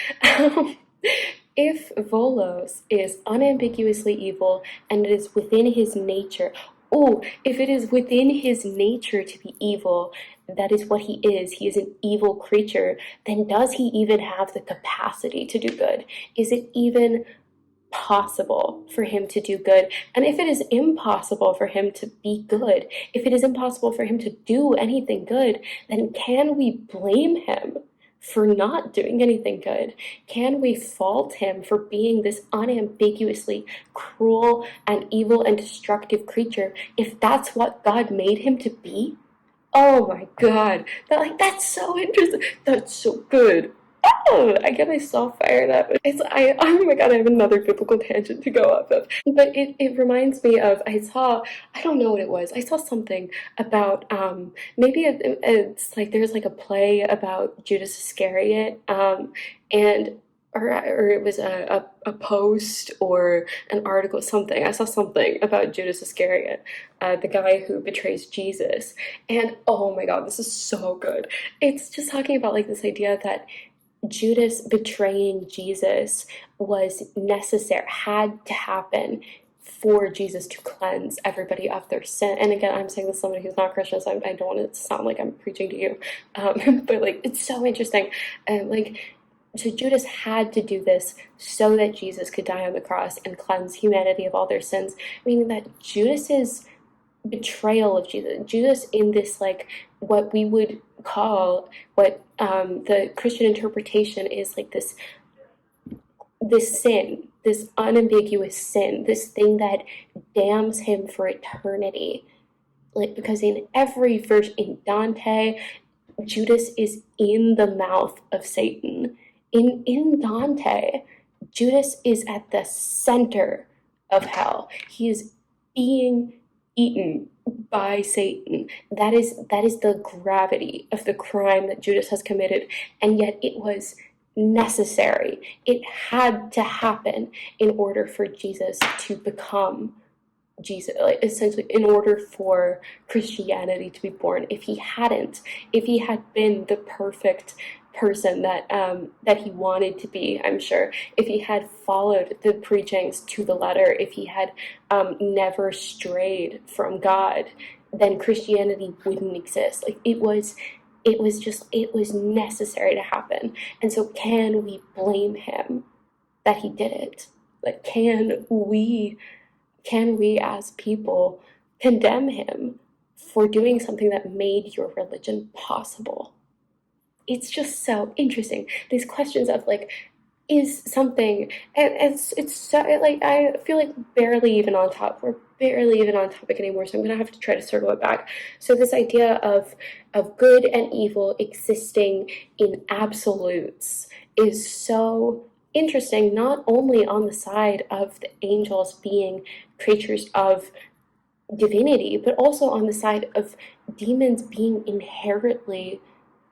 If Volos is unambiguously evil, and it is within his nature, if it is within his nature to be evil, that is what he is an evil creature, then does he even have the capacity to do good? Is it even possible for him to do good? And if it is impossible for him to be good, if it is impossible for him to do anything good, then can we blame him for not doing anything good? Can we fault him for being this unambiguously cruel and evil and destructive creature if that's what God made him to be? Oh my god, that's so interesting. That's so good. Oh, I get myself fired up. Oh my god, I have another biblical tangent to go off of. But it reminds me of, I don't know what it was. I saw something about, maybe it's like there's like a play about Judas Iscariot, and or it was a post or an article, something. I saw something about Judas Iscariot, the guy who betrays Jesus. And oh my god, this is so good. It's just talking about like this idea that Judas betraying Jesus was necessary, had to happen for Jesus to cleanse everybody of their sin. And again, I'm saying this as somebody who's not Christian, so I don't want it to sound like I'm preaching to you. But like, it's so interesting. So Judas had to do this so that Jesus could die on the cross and cleanse humanity of all their sins, meaning that Judas's betrayal of Jesus, Judas in this, like, what we would call, what the Christian interpretation is, like this sin, this unambiguous sin, this thing that damns him for eternity. Like, because in every verse in Dante, Judas is in the mouth of Satan. In Dante, Judas is at the center of hell. He is being eaten by Satan. That is the gravity of the crime that Judas has committed, and yet it was necessary. It had to happen in order for Jesus to become Jesus, like, essentially, in order for Christianity to be born. If he had been the perfect person that he wanted to be, I'm sure, if he had followed the preachings to the letter, if he had never strayed from God, then Christianity wouldn't exist. Like, it was necessary to happen. And so, can we blame him that he did it? Like, can we as people condemn him for doing something that made your religion possible? It's just so interesting. These questions of, like, is something, and it's so, like, I feel like we're barely even on topic anymore, so I'm gonna have to try to circle it back. So this idea of good and evil existing in absolutes is so interesting, not only on the side of the angels being creatures of divinity, but also on the side of demons being inherently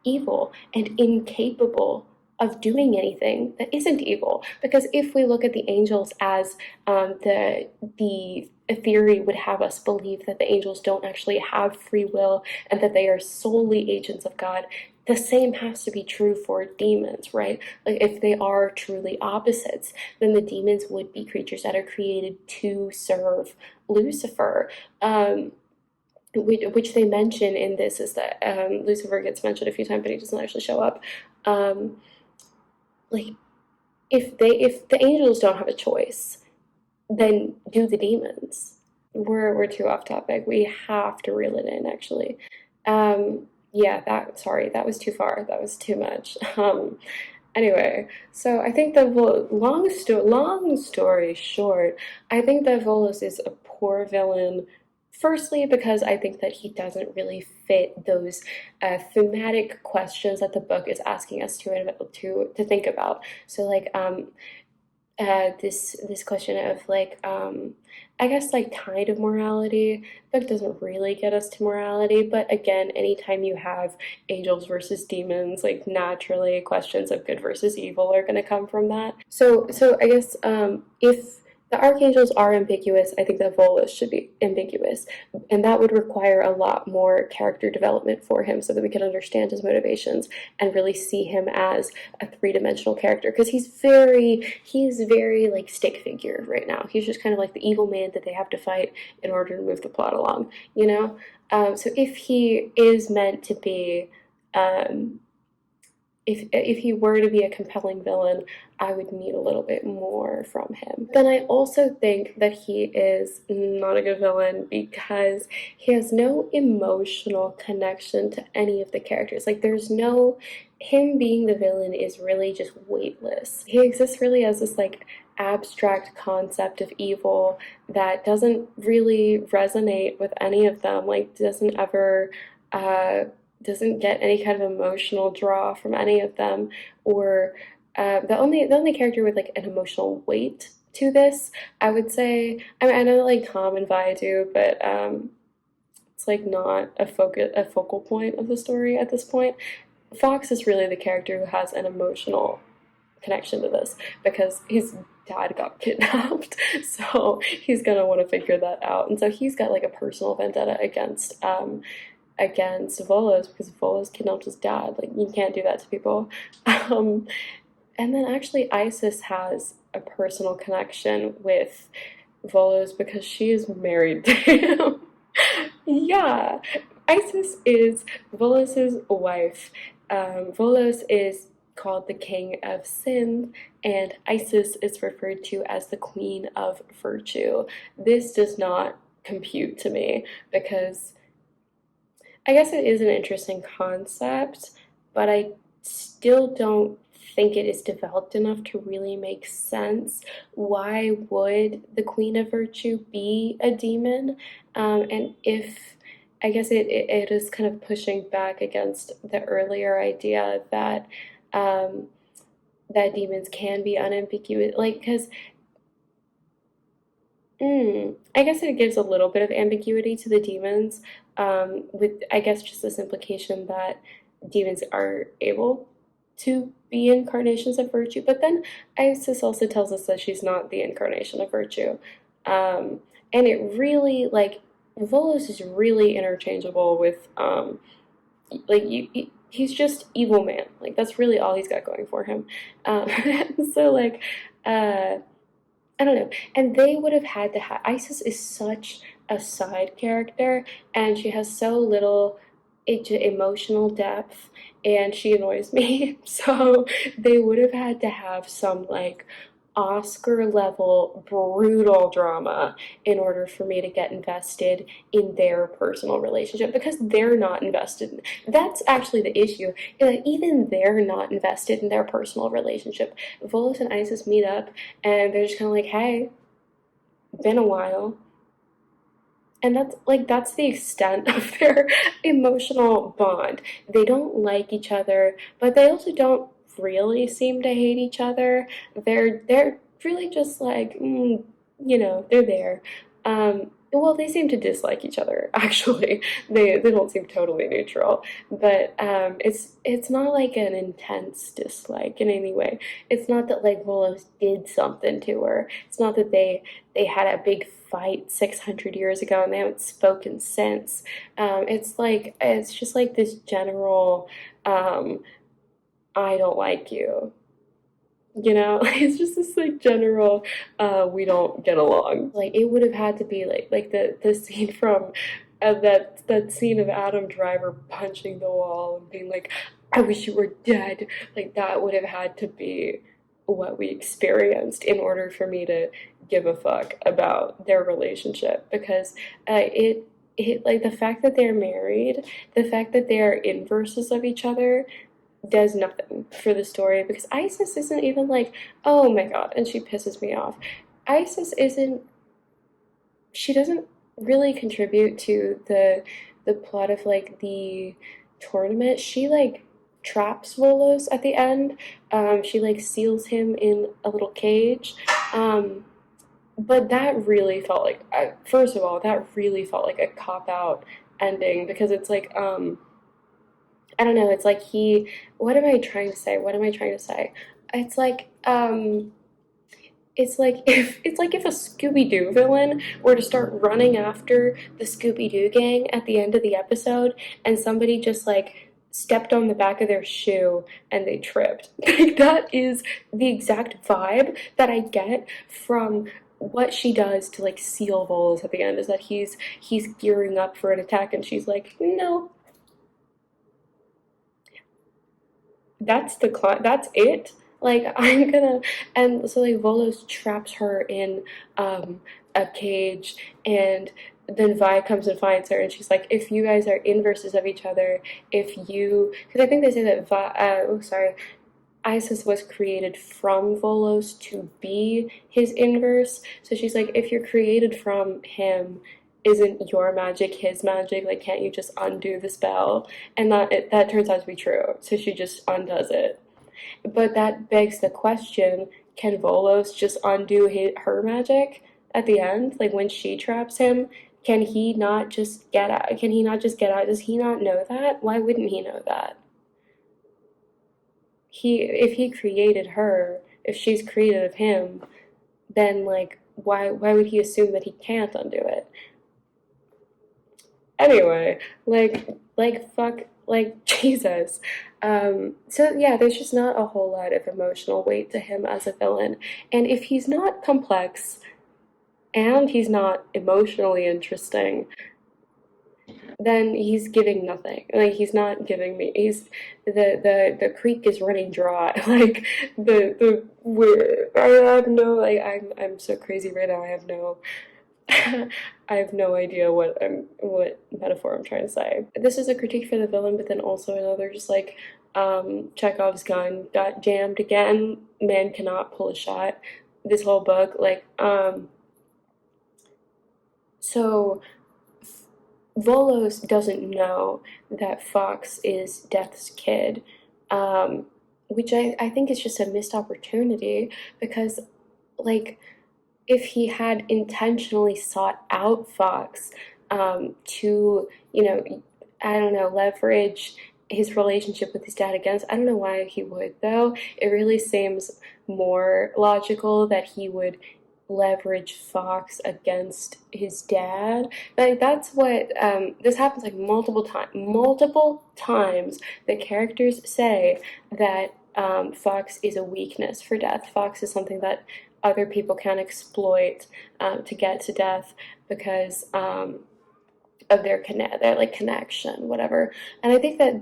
evil and incapable of doing anything that isn't evil. Because if we look at the angels as the theory would have us believe that the angels don't actually have free will and that they are solely agents of God, the same has to be true for demons, right? Like, if they are truly opposites, then the demons would be creatures that are created to serve Lucifer. Which they mention in this is that Lucifer gets mentioned a few times, but he doesn't actually show up. Like, if the angels don't have a choice, then do the demons. We're too off topic. We have to reel it in, actually. Yeah, that was too far. That was too much. Anyway, so I think that long story short, I think that Volos is a poor villain. Firstly, because I think that he doesn't really fit those thematic questions that the book is asking us to think about. So, like, this question of, like, I guess, like, kind of morality. The book doesn't really get us to morality, but again, anytime you have angels versus demons, like, naturally questions of good versus evil are going to come from that. So I guess if the archangels are ambiguous, I think that Volos should be ambiguous, and that would require a lot more character development for him so that we can understand his motivations and really see him as a three-dimensional character, because he's very like stick figure right now. He's just kind of like the evil man that they have to fight in order to move the plot along, you know? So if he is meant to be if he were to be a compelling villain, I would need a little bit more from him. Then I also think that he is not a good villain because he has no emotional connection to any of the characters. Like, there's no, him being the villain is really just weightless. He exists really as this, like, abstract concept of evil that doesn't really resonate with any of them, like, doesn't ever doesn't get any kind of emotional draw from any of them, or the only character with, like, an emotional weight to this, I would say, I mean, I know that, like, Tom and Vi do, but it's, like, not a focal point of the story at this point. Fox is really the character who has an emotional connection to this because his dad got kidnapped, so he's gonna want to figure that out, and so he's got, like, a personal vendetta against Volos because Volos kidnapped his dad. Like, you can't do that to people. And then actually Isis has a personal connection with Volos because she is married to him. Yeah, Isis is Volos's wife. Volos is called the king of sin, and Isis is referred to as the queen of virtue. This does not compute to me because I guess it is an interesting concept, but I still don't think it is developed enough to really make sense. Why would the Queen of Virtue be a demon? And if I guess it is kind of pushing back against the earlier idea that um, that demons can be unambiguous, like because I guess it gives a little bit of ambiguity to the demons, with I guess just this implication that demons are able to be incarnations of virtue. But then Isis also tells us that she's not the incarnation of virtue. Um, and it really, like, Volos is really interchangeable with, like, he's just evil man. Like, that's really all he's got going for him. So, like, uh, I don't know. And they would have had to have. Isis is such a side character, and she has so little emotional depth, and she annoys me. So they would have had to have some like Oscar level brutal drama in order for me to get invested in their personal relationship because they're not invested. That's actually the issue. Even they're not invested in their personal relationship. Volos and Isis meet up and they're just kind of like, hey, been a while. And that's the extent of their emotional bond. They don't like each other, but they also don't really seem to hate each other. They're really just like, they're there. Well, they seem to dislike each other. Actually, they don't seem totally neutral, but it's not like an intense dislike in any way. It's not that like Volos did something to her. It's not that they had a big fight 600 years ago and they haven't spoken since. It's just like this general, I don't like you. It's just this like general, we don't get along. Like it would have had to be like the scene from that scene of Adam Driver punching the wall and being like, I wish you were dead. Like that would have had to be what we experienced in order for me to give a fuck about their relationship because it like the fact that they're married, the fact that they are inverses of each other does nothing for the story because Isis isn't even like, oh my god, and she pisses me off. Isis isn't, she doesn't really contribute to the plot of like the tournament. She like traps Volos at the end. She like seals him in a little cage. But that really felt like, first of all, that really felt like a cop out ending because it's like, I don't know, it's like what am I trying to say? What am I trying to say? It's like, it's like if a Scooby-Doo villain were to start running after the Scooby-Doo gang at the end of the episode and somebody just like stepped on the back of their shoe and they tripped. Like that is the exact vibe that I get from what she does to like seal Volos at the end is that he's gearing up for an attack and she's like, no, that's it. Like I'm gonna, and so like Volos traps her in a cage, and then Vi comes and finds her, and she's like, if you guys are inverses of each other, because I think they say that Isis was created from Volos to be his inverse. So she's like, if you're created from him, isn't your magic his magic? Like, can't you just undo the spell? And that turns out to be true. So she just undoes it. But that begs the question: can Volos just undo her magic at the end? Like when she traps him, can he not just get out? Can he not just get out? Does he not know that? Why wouldn't he know that? If he created her, if she's created of him, then like why would he assume that he can't undo it? Anyway, like fuck, like Jesus. So yeah, there's just not a whole lot of emotional weight to him as a villain, and if he's not complex and he's not emotionally interesting, then he's giving nothing. Like he's not giving me. He's the creek is running dry. Like I have no like I'm so crazy right now. I have no I have no idea what metaphor I'm trying to say. This is a critique for the villain, but then also another just like Chekhov's gun got jammed again. Man cannot pull a shot. This whole book, like so Volos doesn't know that Fox is Death's kid, um, which I think is just a missed opportunity because, like, if he had intentionally sought out Fox to, you know, I don't know, leverage his relationship with his dad against, I don't know why he would though. It really seems more logical that he would leverage Fox against his dad. Like that's what this happens like multiple times. The characters say that Fox is a weakness for Death. Fox is something that other people can exploit to get to Death because of their like connection, whatever. And I think that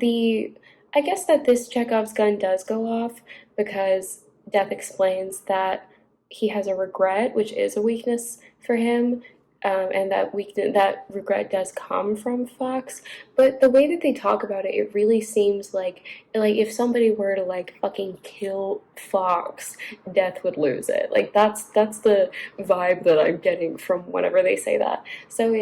I guess that this Chekhov's gun does go off because Death explains that he has a regret, which is a weakness for him, and that regret does come from Fox. But the way that they talk about it, it really seems like if somebody were to like fucking kill Fox, Death would lose it. Like that's the vibe that I'm getting from whenever they say that. So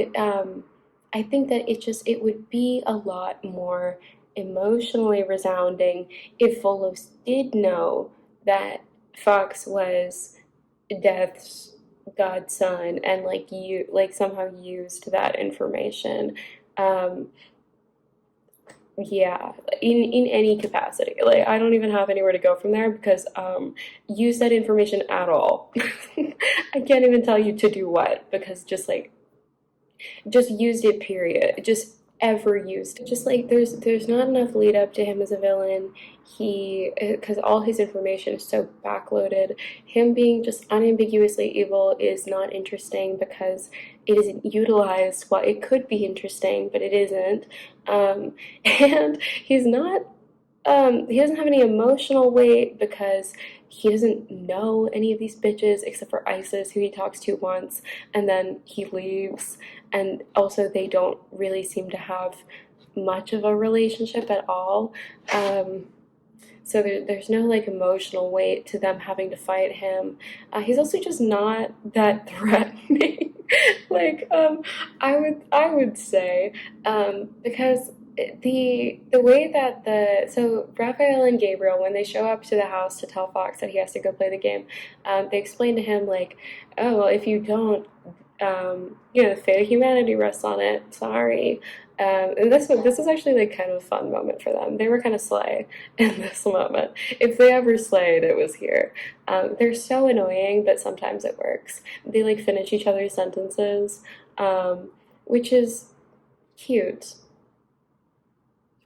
I think that it would be a lot more emotionally resounding if Volos did know that Fox was Death's godson and like somehow used that information. Um, yeah, in any capacity. Like I don't even have anywhere to go from there because use that information at all. I can't even tell you to do what because just used it, period. Just ever used it. Just like there's not enough lead up to him as a villain. He because all his information is so backloaded. Him being just unambiguously evil is not interesting because it isn't utilized. Well, it could be interesting, but it isn't. And he doesn't have any emotional weight because he doesn't know any of these bitches except for Isis, who he talks to once, and then he leaves. And also, they don't really seem to have much of a relationship at all. So there's no like emotional weight to them having to fight him. He's also just not that threatening. like I would say because the way that so Raphael and Gabriel, when they show up to the house to tell Fox that he has to go play the game, they explain to him like, oh well, if you don't, the fate of humanity rests on it. Sorry. And this is actually like kind of a fun moment for them. They were kind of slay in this moment. If they ever slayed, it was here. They're so annoying, but sometimes it works. They like finish each other's sentences, which is cute.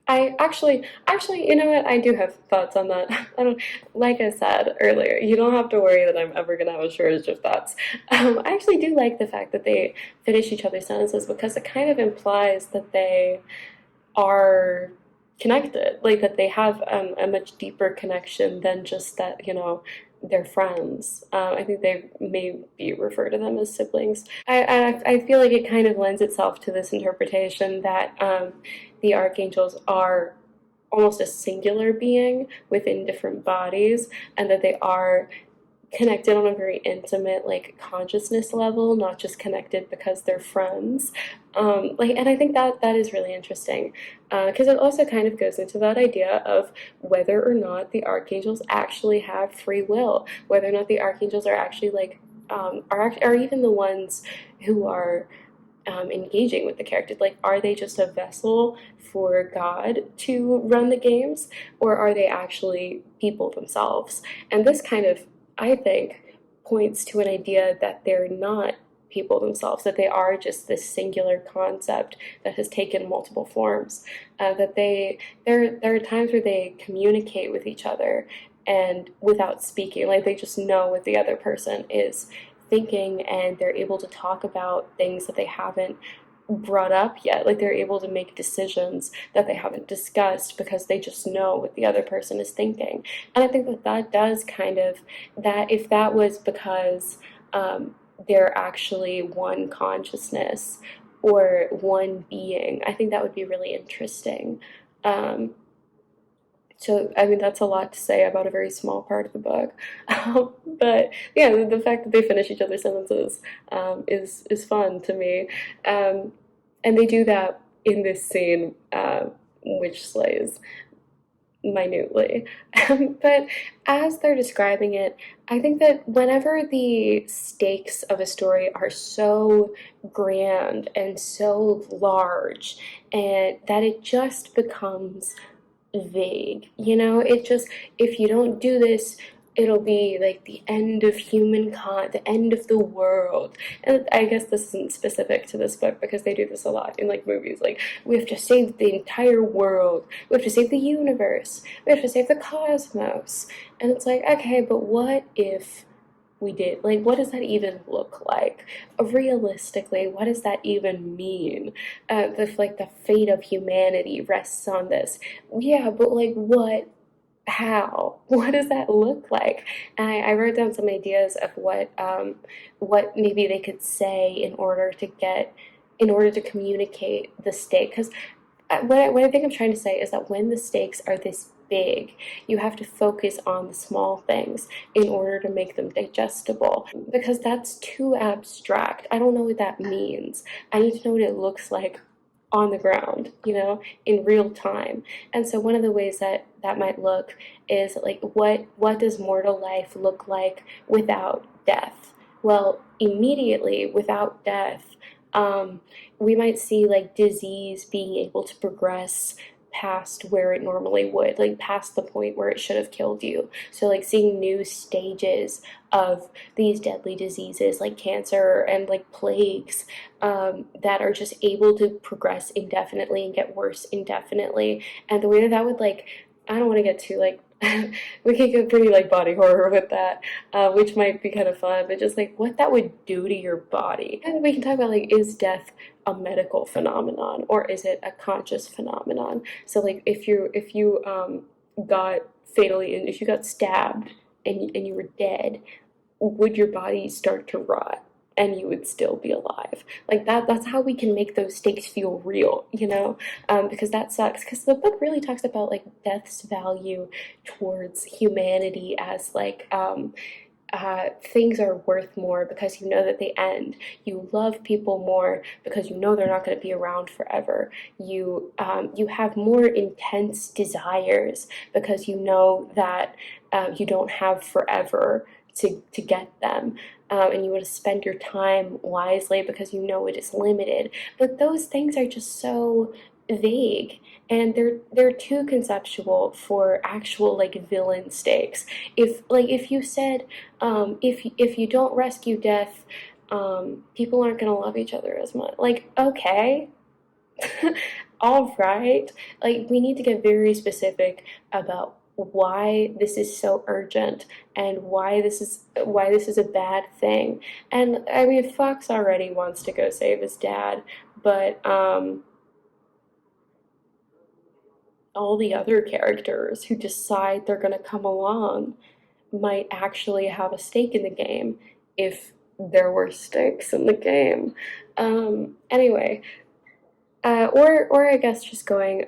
You know what? I do have thoughts on that. I don't, like I said earlier, you don't have to worry that I'm ever gonna have a shortage of thoughts. I actually do like the fact that they finish each other's sentences because it kind of implies that they are connected, like that they have a much deeper connection than just that, they're friends. I think they maybe refer to them as siblings. I feel like it kind of lends itself to this interpretation that the archangels are almost a singular being within different bodies, and that they are connected on a very intimate like consciousness level, not just connected because they're friends. And I think that is really interesting because it also kind of goes into that idea of whether or not the archangels actually have free will, whether or not the archangels are actually like are even the ones who are engaging with the characters. Like, are they just a vessel for God to run the games, or are they actually people themselves? And this kind of, I think, points to an idea that they're not people themselves, that they are just this singular concept that has taken multiple forms. That there are times where they communicate with each other and without speaking, like they just know what the other person is thinking, and they're able to talk about things that they haven't brought up yet. Like they're able to make decisions that they haven't discussed because they just know what the other person is thinking. And I think that that does kind of, that if that was because they're actually one consciousness or one being, I think that would be really interesting. Um, so, I mean, that's a lot to say about a very small part of the book. But yeah, the fact that they finish each other's sentences is fun to me. Um, and they do that in this scene, which slays minutely. But as they're describing it, I think that whenever the stakes of a story are so grand and so large, and that it just becomes vague. You know, it just, if you don't do this, it'll be like the end of humankind, the end of the world. And I guess this isn't specific to this book because they do this a lot in like movies. Like, we have to save the entire world, we have to save the universe, we have to save the cosmos. And it's like, okay, but what if we did? Like, what does that even look like? Realistically, what does that even mean? Like the fate of humanity rests on this. Yeah, but like what? How? What does that look like? And I wrote down some ideas of what maybe they could say in order to communicate the stake. Because what I think I'm trying to say is that when the stakes are this big, you have to focus on the small things in order to make them digestible. Because that's too abstract. I don't know what that means. I need to know what it looks like on the ground, you know, in real time. And so one of the ways that that might look is like, what does mortal life look like without death? Well, immediately without death, um, we might see like disease being able to progress past where it normally would, like past the point where it should have killed you. So like seeing new stages of these deadly diseases like cancer and like plagues, that are just able to progress indefinitely and get worse indefinitely. And the way that that would like, I don't want to get too like, we could get pretty like body horror with that, which might be kind of fun, but just like what that would do to your body. And we can talk about like, is death a medical phenomenon or is it a conscious phenomenon? So like if you got fatally, and if you got stabbed and you were dead, would your body start to rot and you would still be alive? Like that's how we can make those stakes feel real, you know? Because that sucks, because the book really talks about like death's value towards humanity as like, things are worth more because you know that they end. You love people more because you know they're not going to be around forever. You have more intense desires because you know that you don't have forever to get them. And you want to spend your time wisely because you know it is limited. But those things are just so vague, and they're too conceptual for actual like villain stakes. If you said, if you don't rescue death, people aren't gonna love each other as much. Like, okay, all right. Like, we need to get very specific about why this is so urgent and why this is a bad thing. And I mean, Fox already wants to go save his dad, but all the other characters who decide they're going to come along might actually have a stake in the game if there were stakes in the game. Anyway, or I guess just going,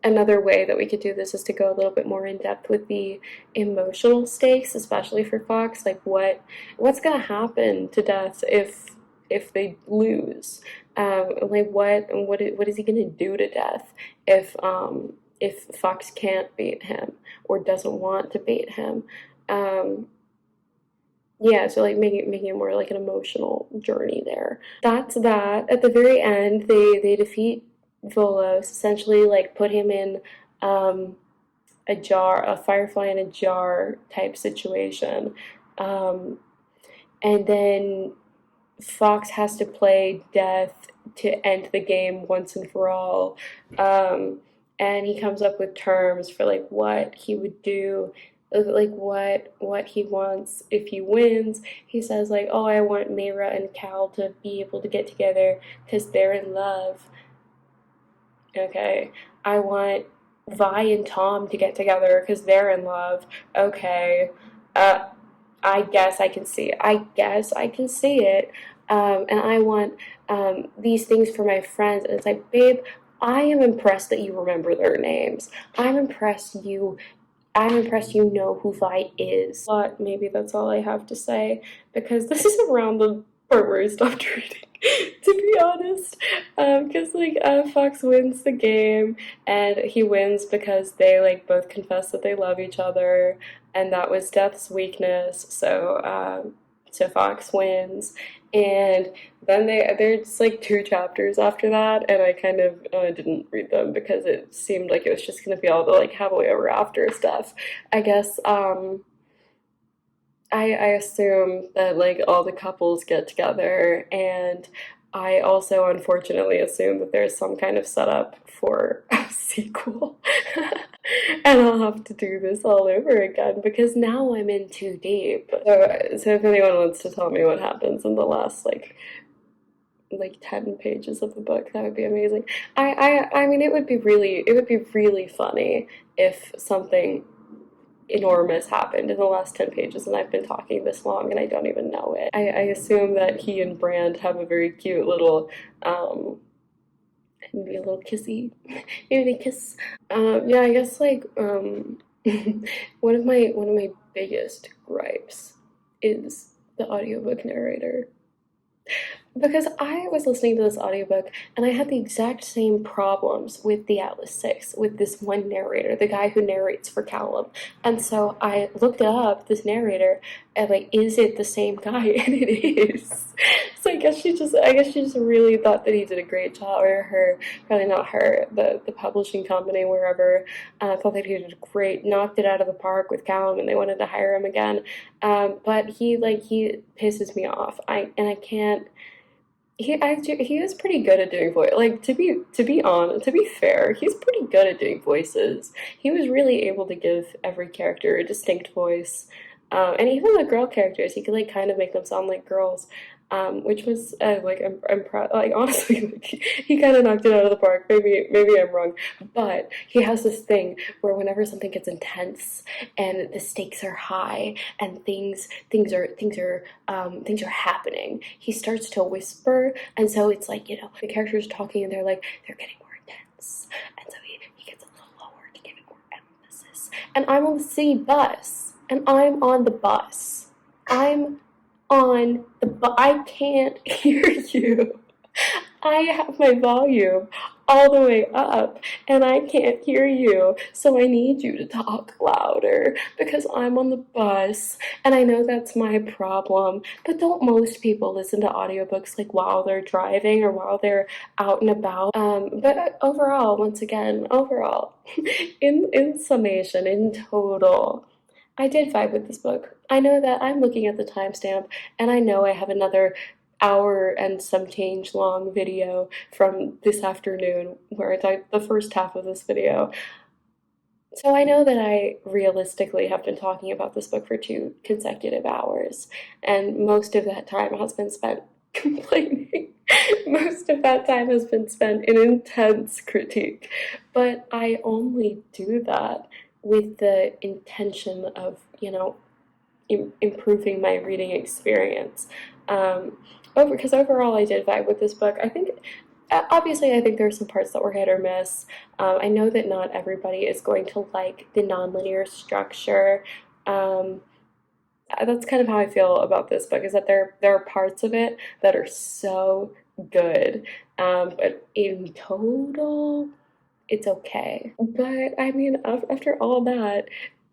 another way that we could do this is to go a little bit more in depth with the emotional stakes, especially for Fox. Like what's gonna happen to Death if they lose? Like what is he gonna do to Death if Fox can't beat him or doesn't want to beat him? Um, yeah, so like making it more like an emotional journey there. That's that. At the very end, they defeat Volos, essentially like put him in um, a jar, a firefly in a jar type situation. Um, and then Fox has to play Death to end the game once and for all. Um, and he comes up with terms for like what he would do like what he wants if he wins. He says like, oh, I want Mayra and Cal to be able to get together because they're in love. Okay. I want Vi and Tom to get together because they're in love. Okay. Uh, I guess I can see it. I guess I can see it. And I want these things for my friends. And it's like, babe, I am impressed that you remember their names. I'm impressed you know who Vi is. But maybe that's all I have to say because this is around the part where I stopped reading, to be honest. Because Fox wins the game, and he wins because they like both confess that they love each other, and that was Death's weakness. So Fox wins, and then there's like 2 chapters after that, and I kind of didn't read them because it seemed like it was just gonna be all the like happily ever after stuff. I guess I assume that like all the couples get together, and I also unfortunately assume that there's some kind of setup for a sequel. And I'll have to do this all over again because now I'm in too deep. So if anyone wants to tell me what happens in the last like 10 pages of the book, that would be amazing. I mean it would be really funny if something enormous happened in the last 10 pages and I've been talking this long and I don't even know it. I assume that he and Brand have a very cute little maybe a little kissy, maybe they kiss. Yeah, I guess one of my biggest gripes is the audiobook narrator. Because I was listening to this audiobook and I had the exact same problems with the Atlas 6, with this one narrator, the guy who narrates for Callum. And so I looked it up, this narrator, and like, is it the same guy? And it is. So I guess she just really thought that he did a great job, or her, probably not her, the publishing company, wherever, thought that he did great, knocked it out of the park with Callum, and they wanted to hire him again. But he pisses me off. I can't. He is pretty good at doing voice. Like to be fair, he's pretty good at doing voices. He was really able to give every character a distinct voice, and even the girl characters, he could like kind of make them sound like girls, which was like I'm proud. Like honestly, like, he kind of knocked it out of the park. Maybe I'm wrong, but he has this thing where whenever something gets intense and the stakes are high and things are happening, he starts to whisper, and so it's like the characters talking and they're getting more intense, and so he gets a little lower to give it more emphasis. And I'm on the city bus, and I'm on the bus. I'm on I can't hear you. I have my volume all the way up and I can't hear you. So I need you to talk louder because I'm on the bus and I know that's my problem. But don't most people listen to audiobooks like while they're driving or while they're out and about? But overall, once again, in summation, in total, I did vibe with this book. I know that I'm looking at the timestamp, and I know I have another hour and some change long video from this afternoon where it's like the first half of this video. So I know that I realistically have been talking about this book for 2 consecutive hours, and most of that time has been spent complaining. Most of that time has been spent in intense critique. But I only do that with the intention of, improving my reading experience. Because overall I did vibe with this book. I think obviously I think there are some parts that were hit or miss. I know that not everybody is going to like the nonlinear structure. That's kind of how I feel about this book, is that there are parts of it that are so good, but in total it's okay. But I mean, after all that,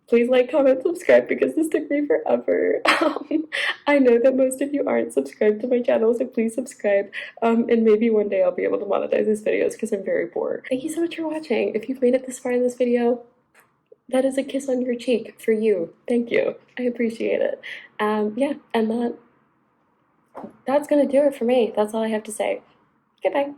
please like, comment, subscribe because this took me forever. I know that most of you aren't subscribed to my channel, so please subscribe. And maybe one day I'll be able to monetize these videos because I'm very poor. Thank you so much for watching. If you've made it this far in this video, that is a kiss on your cheek for you. Thank you. I appreciate it. Yeah, and that's gonna do it for me. That's all I have to say. Goodbye.